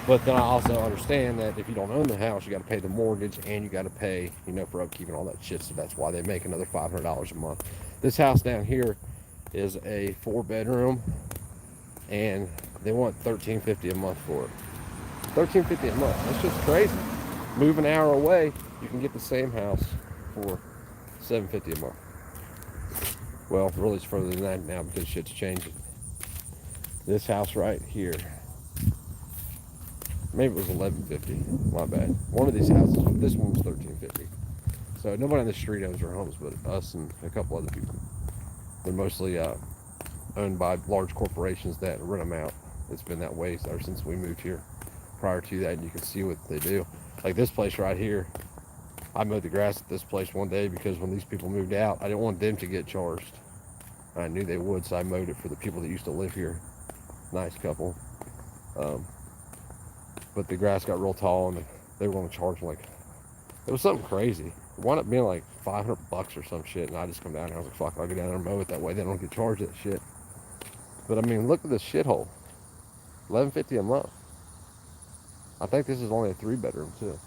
But then I also understand that if you don't own the house, you got to pay the mortgage and you got to pay, for upkeep and all that shit. So that's why they make another $500 a month. This house down here is a 4-bedroom, and they want $1,350 a month for it. $1,350 a month. That's just crazy. Move an hour away, you can get the same house for $750 a month. Well, really, it's further than that now because shit's changing. This house right here Maybe it was $11.50. My bad. One of these houses, this one was $13.50. So nobody on the street owns their homes, but us and a couple other people. They're mostly owned by large corporations that rent them out. It's been that way ever since we moved here. Prior to that, you can see what they do. Like this place right here, I mowed the grass at this place one day because when these people moved out, I didn't want them to get charged. I knew they would, so I mowed it for the people that used to live here. Nice couple. But the grass got real tall and they were going to charge like, it was something crazy. It wound up being like $500 or some shit, and I just come down and I was like, fuck, I'll go down there and mow it that way. They don't get charged that shit. But I mean, look at this shithole. $11.50 a month. I think this is only a 3-bedroom too.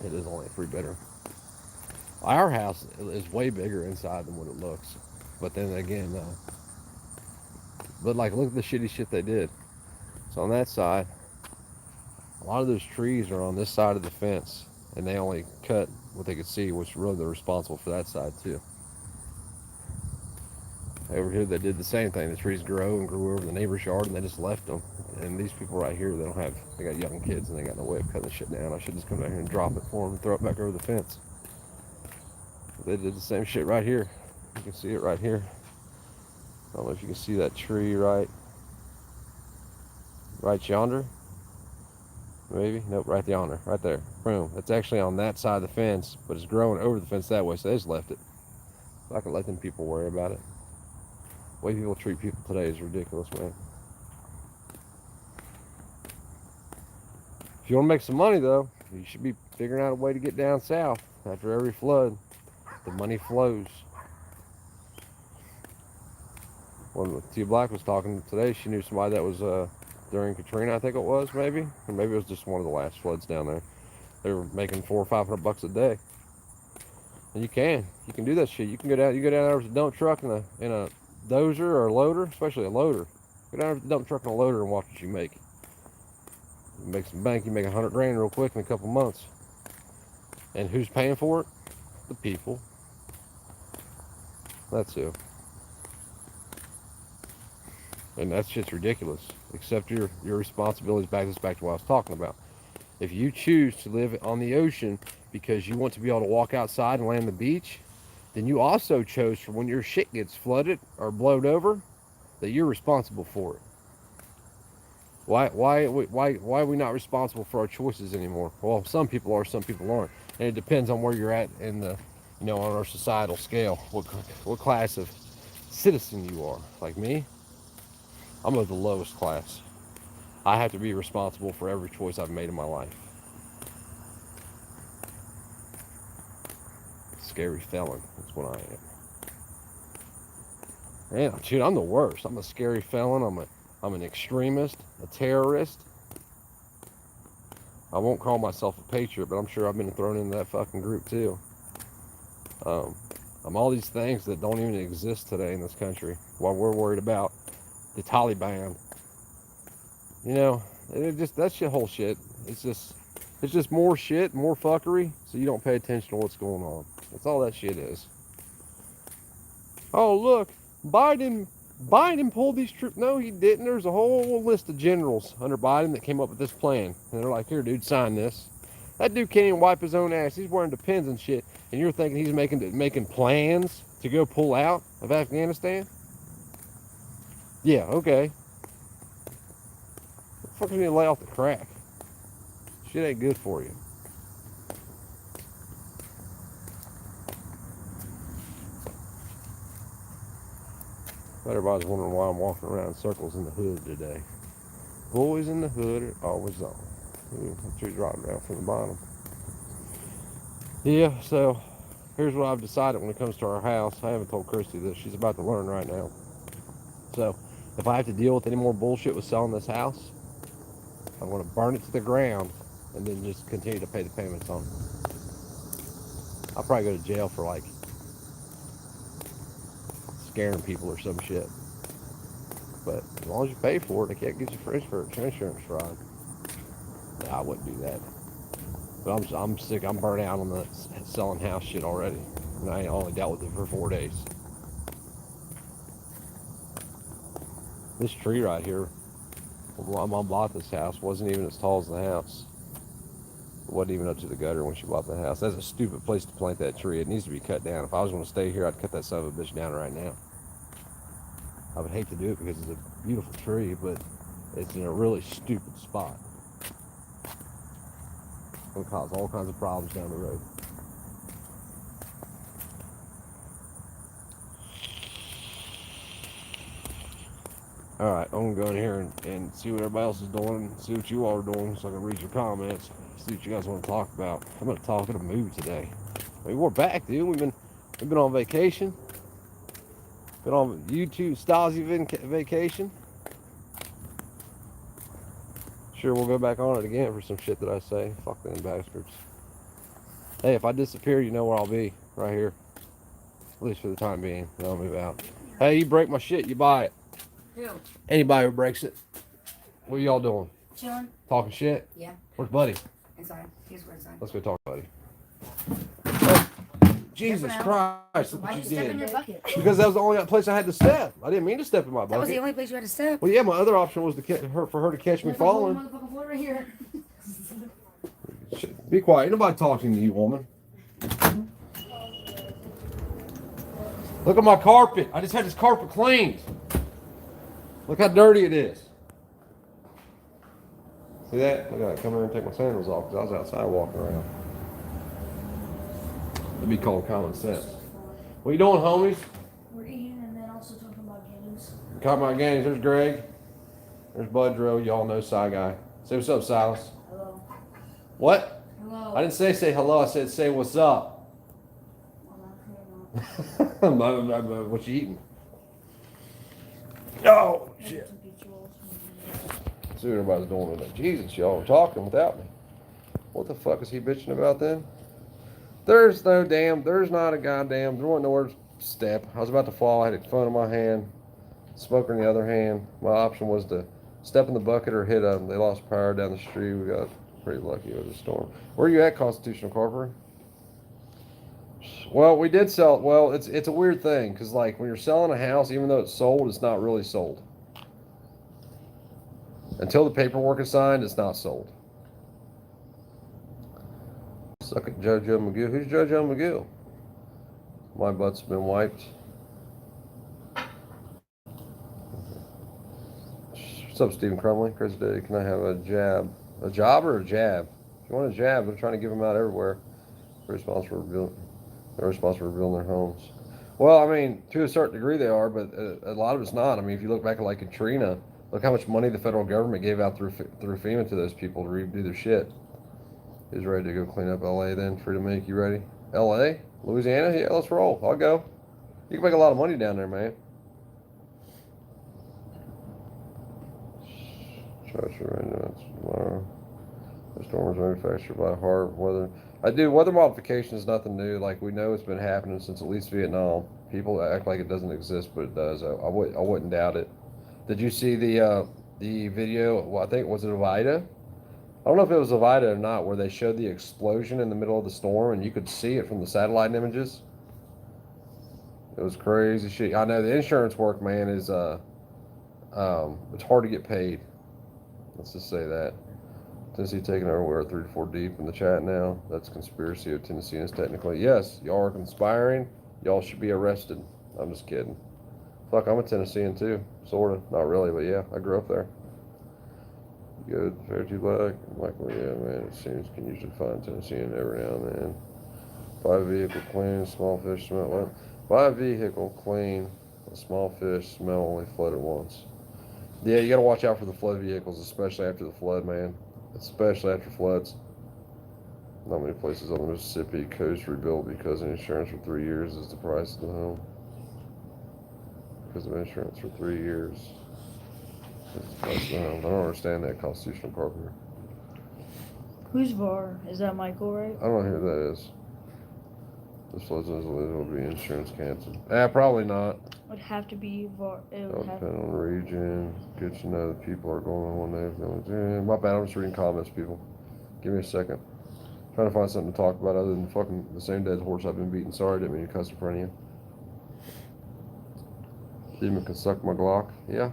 It is only a 3-bedroom. Our house is way bigger inside than what it looks. But then again, but like, look at the shitty shit they did. So on that side, a lot of those trees are on this side of the fence, and they only cut what they could see, which really they're responsible for that side too. Over here, they did the same thing. The trees grew over the neighbor's yard, and they just left them. And these people right here, they got young kids, and they got no way of cutting the shit down. I should just come down here and drop it for them and throw it back over the fence. But they did the same shit right here. You can see it right here. I don't know if you can see that tree right yonder. Maybe. Nope, right yonder. Right there. Boom. It's actually on that side of the fence, but it's growing over the fence that way, so they just left it. So I can let them people worry about it. The way people treat people today is ridiculous, man. If you want to make some money, though, you should be figuring out a way to get down south. After every flood, the money flows. When T Black was talking today, she knew somebody that was during Katrina, I think it was, maybe. Or maybe it was just one of the last floods down there. They were making $400 or $500 a day. And you can do that shit. You can go down there with a dump truck in a dozer or a loader, especially a loader. Go down there with a dump truck and a loader and watch what you make. You make some bank, you make $100 grand real quick in a couple months. And who's paying for it? The people. That's who. And that shit's ridiculous. Accept your responsibilities. Back to what I was talking about. If you choose to live on the ocean because you want to be able to walk outside and land on the beach, then you also chose for when your shit gets flooded or blowed over, that you're responsible for it. Why are we not responsible for our choices anymore? Well, some people are, some people aren't. And it depends on where you're at in the, on our societal scale, what class of citizen you are. Like me, I'm of the lowest class. I have to be responsible for every choice I've made in my life. Scary felon, that's what I am. Man, dude, I'm the worst. I'm a scary felon. I'm an extremist, a terrorist. I won't call myself a patriot, but I'm sure I've been thrown into that fucking group too. I'm all these things that don't even exist today in this country while we're worried about the Taliban. That's your whole shit. It's just more shit, more fuckery, so you don't pay attention to what's going on. That's all that shit is. Oh, look, Biden pulled these troops. No, he didn't. There's a whole list of generals under Biden that came up with this plan. And they're like, here, dude, sign this. That dude can't even wipe his own ass. He's wearing Depends and shit. And you're thinking he's making plans to go pull out of Afghanistan? Yeah, okay. What the fuck, you need to lay off the crack? Shit ain't good for you. Everybody's wondering why I'm walking around in circles in the hood today. Boys in the hood are always on. Ooh, that tree's dropping down from the bottom. Yeah, so here's what I've decided when it comes to our house. I haven't told Christy this. She's about to learn right now. So if I have to deal with any more bullshit with selling this house, I'm going to burn it to the ground and then just continue to pay the payments on it. I'll probably go to jail for like scaring people or some shit. But as long as you pay for it, they can't get you for insurance fraud. No, I wouldn't do that. But I'm sick. I'm burnt out on the selling house shit already. And I only dealt with it for 4 days. This tree right here, My mom bought this house. Wasn't even as tall as the house. It wasn't even up to the gutter when she bought the house. That's a stupid place to plant that tree. It needs to be cut down. If I was going to stay here, I'd cut that son of a bitch down right now. I would hate to do it because it's a beautiful tree, but it's in a really stupid spot. It'll cause all kinds of problems down the road. All right, I'm going to go in here and see what everybody else is doing, see what you all are doing so I can read your comments, see what you guys want to talk about. I'm going to talk in a mood today. I mean, we're back, dude. We've been on vacation. Been on YouTube Stasi vacation. Sure, we'll go back on it again for some shit that I say. Fuck them bastards. Hey, if I disappear, you know where I'll be. Right here. At least for the time being. Then I'll move out. Hey, you break my shit, you buy it. Who? Anybody who breaks it. What are y'all doing? Chilling. Talking shit? Yeah. Where's Buddy? Inside. He's where inside. Let's go talk, Buddy. Oh, Jesus Christ, look Why'd what you you step in did. your bucket? Because that was the only place I had to step. I didn't mean to step in my bucket. That was the only place you had to step. Well, yeah, my other option was for her to catch me There's a whole falling. motherfucking floor right here. Be quiet. Ain't nobody talking to you, woman. Look at my carpet. I just had this carpet cleaned. Look how dirty it is. See that? Look at that. Come here and take my sandals off because I was outside walking around. It'd be called common sense. What you doing, homies? We're eating and then also talking about games. Talking about games. There's Greg. There's Budro. Y'all know Cy Guy. Say what's up, Silas. Hello. What? Hello. I didn't say hello. I said say what's up. What you eating? Oh, shit. See what everybody's doing today. Jesus, y'all are talking without me. What the fuck is he bitching about then? There's not a goddamn, there wasn't nowhere to step. I was about to fall. I had a phone in my hand, smoker in the other hand. My option was to step in the bucket or hit them. They lost power down the street. We got pretty lucky with the storm. Where are you at, Constitutional Corporate? Well, we did sell. Well, it's a weird thing because like when you're selling a house, even though it's sold, it's not really sold. Until the paperwork is signed, it's not sold. Suck at JoJo McGill. Who's JoJo McGill? My butt's been wiped. What's up, Stephen Crumley? Chris Day, can I have a jab? A job or a jab? If you want a jab, they're trying to give them out everywhere. They're responsible for rebuilding their homes. Well, I mean, to a certain degree they are, but a lot of it's not. I mean, if you look back at like Katrina, look how much money the federal government gave out through FEMA to those people to redo their shit. Who's ready to go clean up LA then? Free to make, you ready? LA? Louisiana? Yeah, let's roll. I'll go. You can make a lot of money down there, man. Tomorrow. The storm was manufactured by hard weather. Weather modification is nothing new. Like, we know it's been happening since at least Vietnam. People act like it doesn't exist, but it does. I wouldn't doubt it. Did you see the video? Well, I think, was it of Ida? I don't know if it was of Ida or not, where they showed the explosion in the middle of the storm, and you could see it from the satellite images. It was crazy shit. I know the insurance work, man, is it's hard to get paid. Let's just say that. Tennessee taking over. We're 3 to 4 deep in the chat now. That's conspiracy of Tennesseans technically. Yes, y'all are conspiring. Y'all should be arrested. I'm just kidding. Fuck, I'm a Tennessean too. Sorta. Not really, but yeah, I grew up there. Good. Fair to black. Michael, yeah, man. It seems you can usually find Tennessean every now and then. Buy a vehicle clean, small fish smell. What? Buy a vehicle clean, a small fish smell only flooded once. Yeah, you gotta watch out for the flood vehicles, especially after the flood, man. Especially after floods. Not many places on the Mississippi coast rebuilt because insurance for 3 years is the price of the home. Because of insurance for 3 years. I don't understand that, Constitutional Carpenter. Who's VAR? Is that Michael, right? I don't know who that is. This floods will be insurance canceled. Probably not. Would have to be VAR. It It'll would have. depend on the region. Good to know that people are going on one day. My bad, I'm just reading comments, people. Give me a second. Trying to find something to talk about other than fucking the same dead horse I've been beating. Sorry, didn't mean to cuss in front of you. Demon can suck my Glock. Yeah.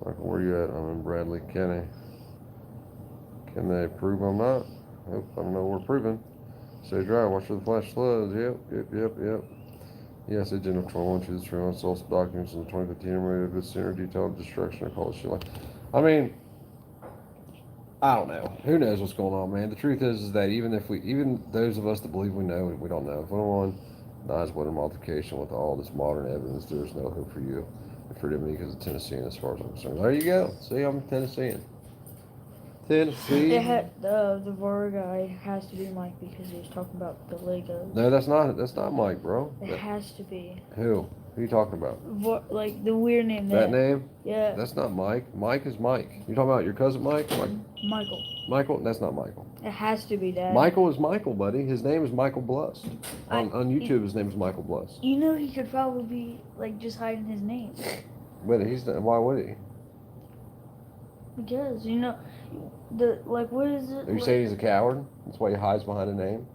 Michael, where you at? I'm in Bradley. Can they prove I'm not? Nope, I don't know what we're proving. Stay dry, watch for the flash floods. Yep. Yes, Agent of 21 chooses for unsourced documents in the 2015 enumerated good center detailed destruction or call it shit like. I mean, I don't know. Who knows what's going on, man? The truth is that even those of us that believe we know, we don't know. If anyone denies whether multiplication with all this modern evidence, there is no hope for you and for me because of Tennessean as far as I'm concerned. There you go. See, I'm Tennessean. Tennessee. It had the VAR guy has to be Mike because he was talking about the Legos. No, that's not Mike, bro. It has to be. Who? Who are you talking about? Like the weird name. That name? Yeah. That's not Mike. Mike is Mike. You talking about your cousin Mike? Michael. Michael? That's not Michael. It has to be Dad. Michael is Michael, buddy. His name is Michael Blust. On YouTube, his name is Michael Blust. You know he could probably be like just hiding his name. But he's not, why would he? Because what is it? Are you saying he's a coward? That's why he hides behind a name?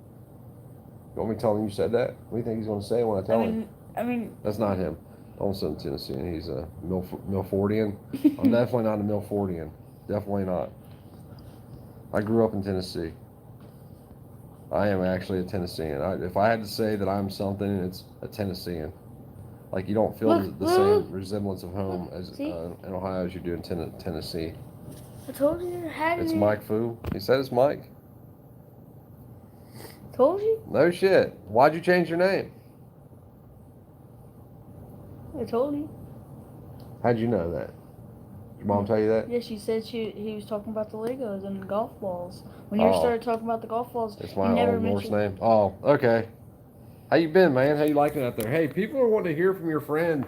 You want me to tell him you said that? What do you think he's going to say when I tell him? I mean, that's not him. Don't send Tennessee. He's a Milfordian. I'm definitely not a Milfordian. Definitely not. I grew up in Tennessee. I am actually a Tennessean. If I had to say that I'm something, it's a Tennessean. Like you don't feel the same resemblance of home as in Ohio as you do in Tennessee. I told you. It's Mike Fu. He said it's Mike. Told you? No shit. Why'd you change your name? I told you. How'd you know that? Your mom tell you that? Yeah, she said he was talking about the Legos and the golf balls. When you started talking about the golf balls, it's my old Norse name. Oh, okay. How you been, man? How you liking it out there? Hey, people are wanting to hear from your friend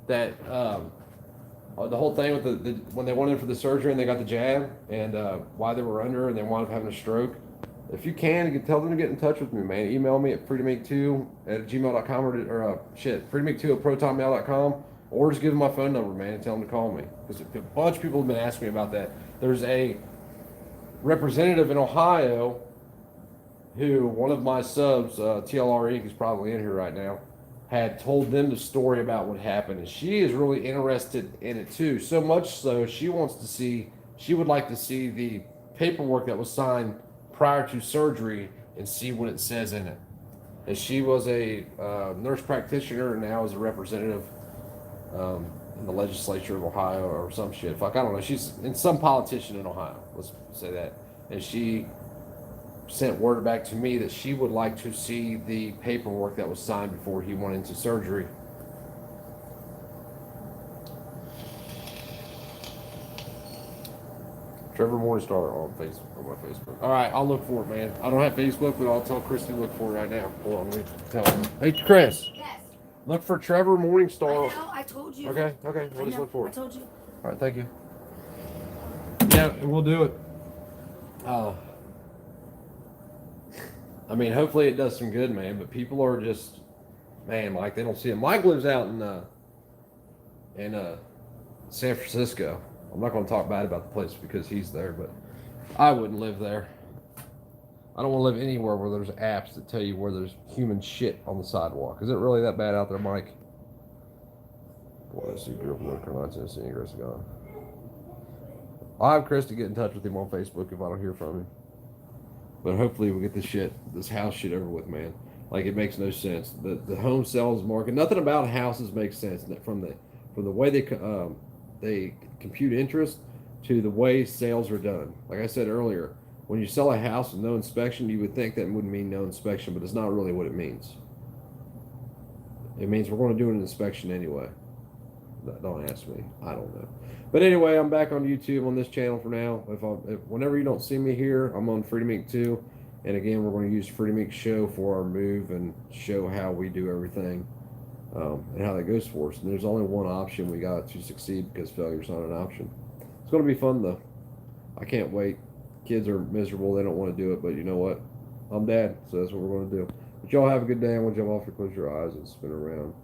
that the whole thing with when they went in for the surgery and they got the jab and why they were under and they wound up having a stroke. If you can tell them to get in touch with me, man. Email me at freedomake2@gmail.com or freedomake2@protonmail.com or just give them my phone number, man, and tell them to call me. Because a bunch of people have been asking me about that. There's a representative in Ohio who, one of my subs, TLR Inc. is probably in here right now, had told them the story about what happened. And she is really interested in it too. So much so, she would like to see the paperwork that was signed prior to surgery and see what it says in it. And she was a nurse practitioner and now is a representative in the legislature of Ohio or some shit. Fuck, I don't know. She's some politician in Ohio. Let's say that. And she sent word back to me that she would like to see the paperwork that was signed before he went into surgery. Trevor Morningstar on my Facebook. All right, I'll look for it, man. I don't have Facebook, but I'll tell Christy to look for it right now. Hold on, let me tell her. Hey, Chris. Yes. Look for Trevor Morningstar. I know, I told you. Okay, we'll just look for it. I told you. All right, thank you. Yeah, we'll do it. I mean, hopefully it does some good, man. But people are just, man, Mike, they don't see it. Mike lives out in San Francisco. I'm not going to talk bad about the place because he's there, but I wouldn't live there. I don't want to live anywhere where there's apps that tell you where there's human shit on the sidewalk. Is it really that bad out there, Mike? Boy, I see grew up in North Carolina, Tennessee, and Chris gone. I'll have Chris to get in touch with him on Facebook if I don't hear from him. But hopefully we'll get this house shit over with, man. Like, it makes no sense. The home sales market, nothing about houses makes sense from the way they compute interest to the way sales are done. Like I said earlier, when you sell a house with no inspection, you would think that would mean no inspection, but it's not really what it means. It means we're going to do an inspection anyway. Don't ask me. I don't know. But anyway, I'm back on YouTube on this channel for now. Whenever you don't see me here, I'm on Freedom Inc. 2. And again, we're going to use Freedom Inc. show for our move and show how we do everything and how that goes for us. And there's only one option we got to succeed because failure is not an option. It's going to be fun, though. I can't wait. Kids are miserable. They don't want to do it. But you know what? I'm dad, so that's what we're going to do. But y'all have a good day. I'm going to jump off and close your eyes and spin around.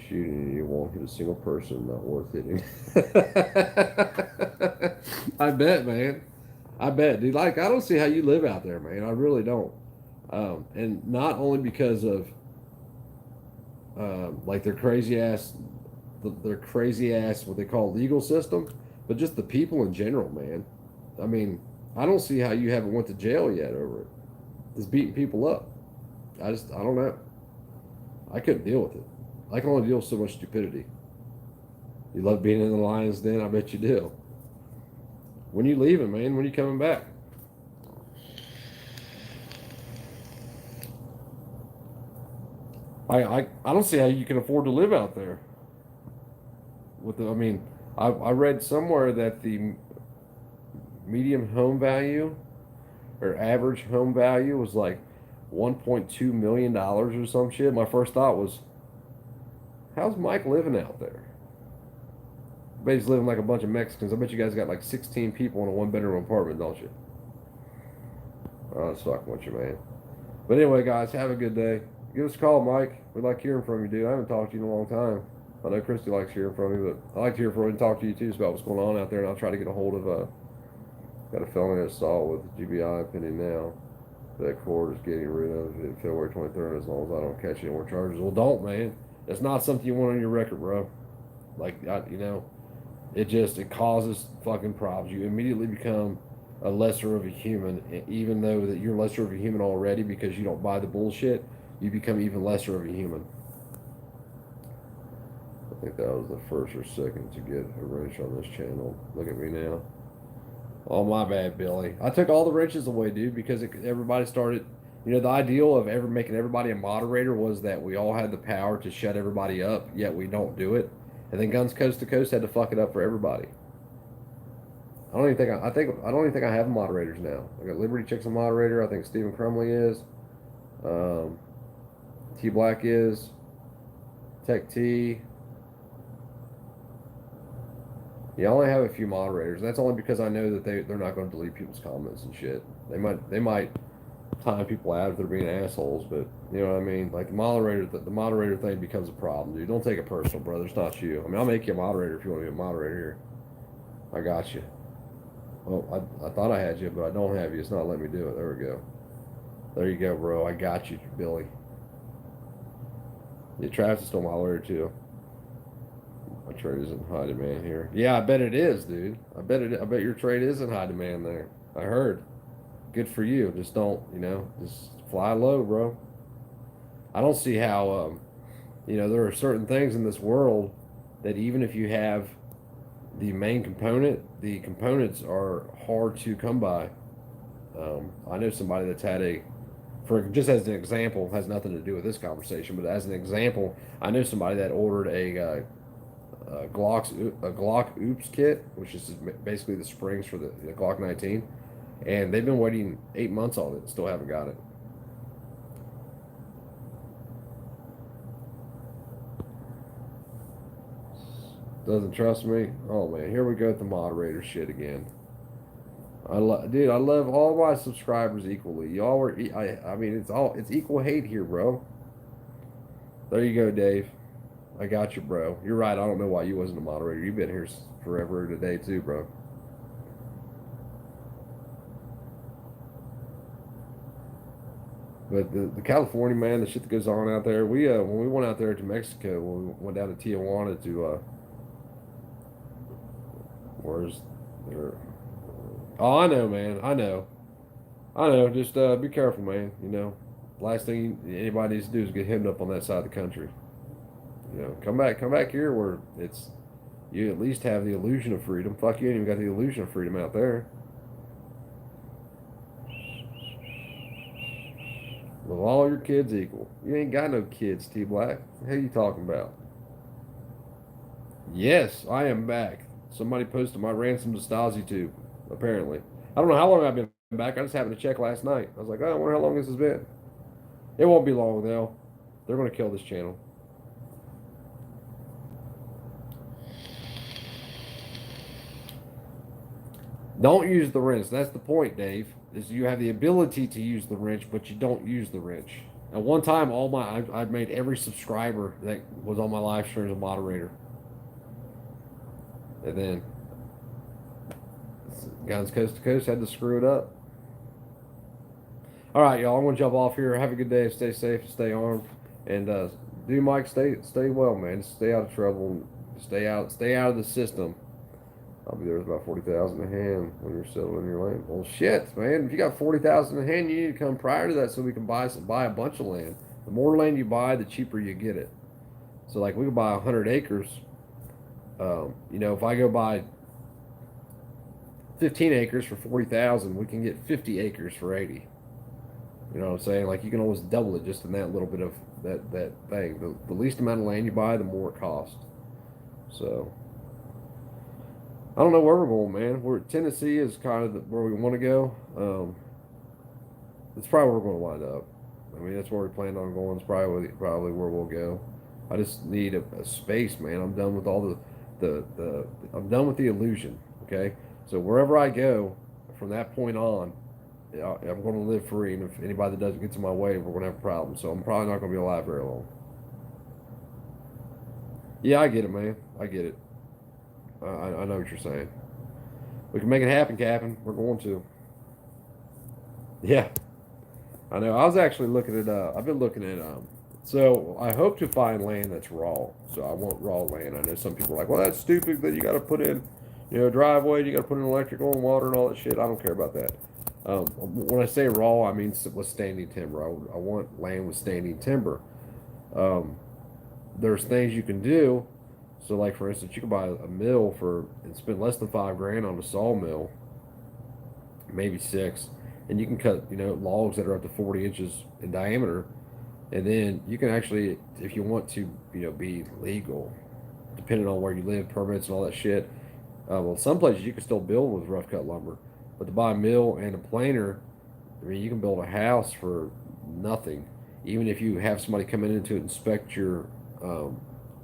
Shooting, you won't hit a single person, not worth hitting. I bet, man. I bet, dude. Like, I don't see how you live out there, man. I really don't. And not only because of like their crazy ass what they call legal system, but just the people in general, man. I mean, I don't see how you haven't went to jail yet over it. Just beating people up. I don't know. I couldn't deal with it. I can only deal with so much stupidity. You love being in the lion's den? I bet you do. When you leaving, man? When you coming back? I don't see how you can afford to live out there. I mean, I read somewhere that the medium home value or average home value was like $1.2 million or some shit. My first thought was, how's Mike living out there? I bet he's living like a bunch of Mexicans. I bet you guys got like 16 people in a 1-bedroom apartment, don't you? Oh, it's fucking with you, man. But anyway, guys, have a good day. Give us a call, Mike. We like hearing from you, dude. I haven't talked to you in a long time. I know Christy likes hearing from you, but I like to hear from you and talk to you too about what's going on out there. And I'll try to get a hold of got a felony assault with GBI pending now. That court is getting rid of it February 23rd as long as I don't catch any more charges. Well, don't, man. It's not something you want on your record, bro. Like, it causes fucking problems. You immediately become a lesser of a human, even though that you're lesser of a human already because you don't buy the bullshit. You become even lesser of a human. I think that was the first or second to get a wrench on this channel. Look at me now. Oh, my bad, Billy. I took all the wrenches away, dude, because everybody started. The ideal of making everybody a moderator was that we all had the power to shut everybody up, yet we don't do it. And then Guns Coast to Coast had to fuck it up for everybody. I don't even think I have moderators now. I got Liberty Chick's a moderator. I think Stephen Crumley is. T Black is. Tech T. Yeah, I only have a few moderators. That's only because I know that they're not going to delete people's comments and shit. They might time people out if they're being assholes, but you know what I mean? Like the moderator thing becomes a problem, dude. Don't take it personal, brother. It's not you. I mean, I'll make you a moderator if you want to be a moderator here. I got you. Well, I thought I had you, but I don't have you. It's not letting me do it. There we go. There you go, bro. I got you, Billy. Yeah, Travis is still my moderator too. My trade is in high demand here. Yeah, I bet it is, dude. I bet your trade is in high demand there. I heard. Good for you. Just don't, just fly low, bro. I don't see how, there are certain things in this world that even if you have the main component, the components are hard to come by. I know somebody that's had just as an example, has nothing to do with this conversation, but as an example, I know somebody that ordered a Glock Oops kit, which is basically the springs for the Glock 19, and they've been waiting 8 months on it and still haven't got it. Doesn't trust me? Oh man, here we go with the moderator shit again. Dude, I love all my subscribers equally. Y'all were, I mean, it's equal hate here, bro. There you go, Dave. I got you, bro. You're right. I don't know why you wasn't a moderator. You've been here forever today, too, bro. But the California, man, the shit that goes on out there. When we went out there to Mexico, when we went down to Tijuana to, where's there? Oh, I know, man. I know. Just be careful, man. Last thing anybody needs to do is get hemmed up on that side of the country. Come back here where you at least have the illusion of freedom. Fuck, you ain't even got the illusion of freedom out there. With all your kids equal. You ain't got no kids, T Black. What the hell are you talking about? Yes, I am back. Somebody posted my ransom to Stasi tube, apparently. I don't know how long I've been back. I just happened to check last night. I was like, oh, I wonder how long this has been. It won't be long, though. They're going to kill this channel. Don't use the wrench. That's the point, Dave. Is you have the ability to use the wrench, but you don't use the wrench. At one time, I've made every subscriber that was on my live stream as a moderator. And then Guns Coast to Coast had to screw it up. All right, y'all. I'm gonna jump off here. Have a good day. Stay safe. Stay armed. And do Mike stay well, man. Stay out of trouble. Stay out of the system. I'll be there with about 40,000 in hand when you're settling your land. Well, shit, man. If you got 40,000 in hand, you need to come prior to that so we can buy a bunch of land. The more land you buy, the cheaper you get it. So, like, we could buy 100 acres. You know, if I go buy 15 acres for 40,000, we can get 50 acres for 80. You know what I'm saying? Like, you can always double it just in that little bit of that thing. The least amount of land you buy, the more it costs. So, I don't know where we're going, man. Tennessee is kind of where we want to go. It's probably where we're going to wind up. I mean, that's where we planned on going. It's probably where we'll go. I just need a space, man. I'm done with all I'm done with the illusion. Okay, so wherever I go from that point on, I'm going to live free. And if anybody that doesn't get in my way, we're going to have a problem. So I'm probably not going to be alive very long. Yeah, I get it, man. I get it. I know what you're saying. We can make it happen, Captain. We're going to. Yeah, I know. I was actually looking at. I've been looking at. So I hope to find land that's raw. So I want raw land. I know some people are like, well, that's stupid that you got to put in, you know, driveway. You got to put in electrical and water and all that shit. I don't care about that. When I say raw, I mean with standing timber. I want land with standing timber. There's things you can do. So, like, for instance, you can buy a mill and spend less than $5,000 on a sawmill, maybe 6, and you can cut, you know, logs that are up to 40 inches in diameter, and then you can actually, if you want to, you know, be legal, depending on where you live, permits and all that shit. Well, some places you can still build with rough cut lumber, but to buy a mill and a planer, I mean, you can build a house for nothing, even if you have somebody come in to inspect your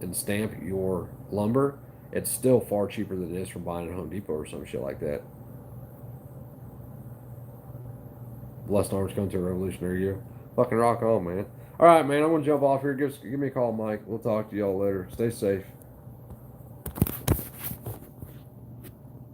and stamp your lumber. It's still far cheaper than it is from buying at Home Depot or some shit like that. Blessed arms come to a revolutionary year. Fucking rock on, man. All right, man. I'm gonna jump off here. Give me a call, Mike. We'll talk to y'all later. Stay safe.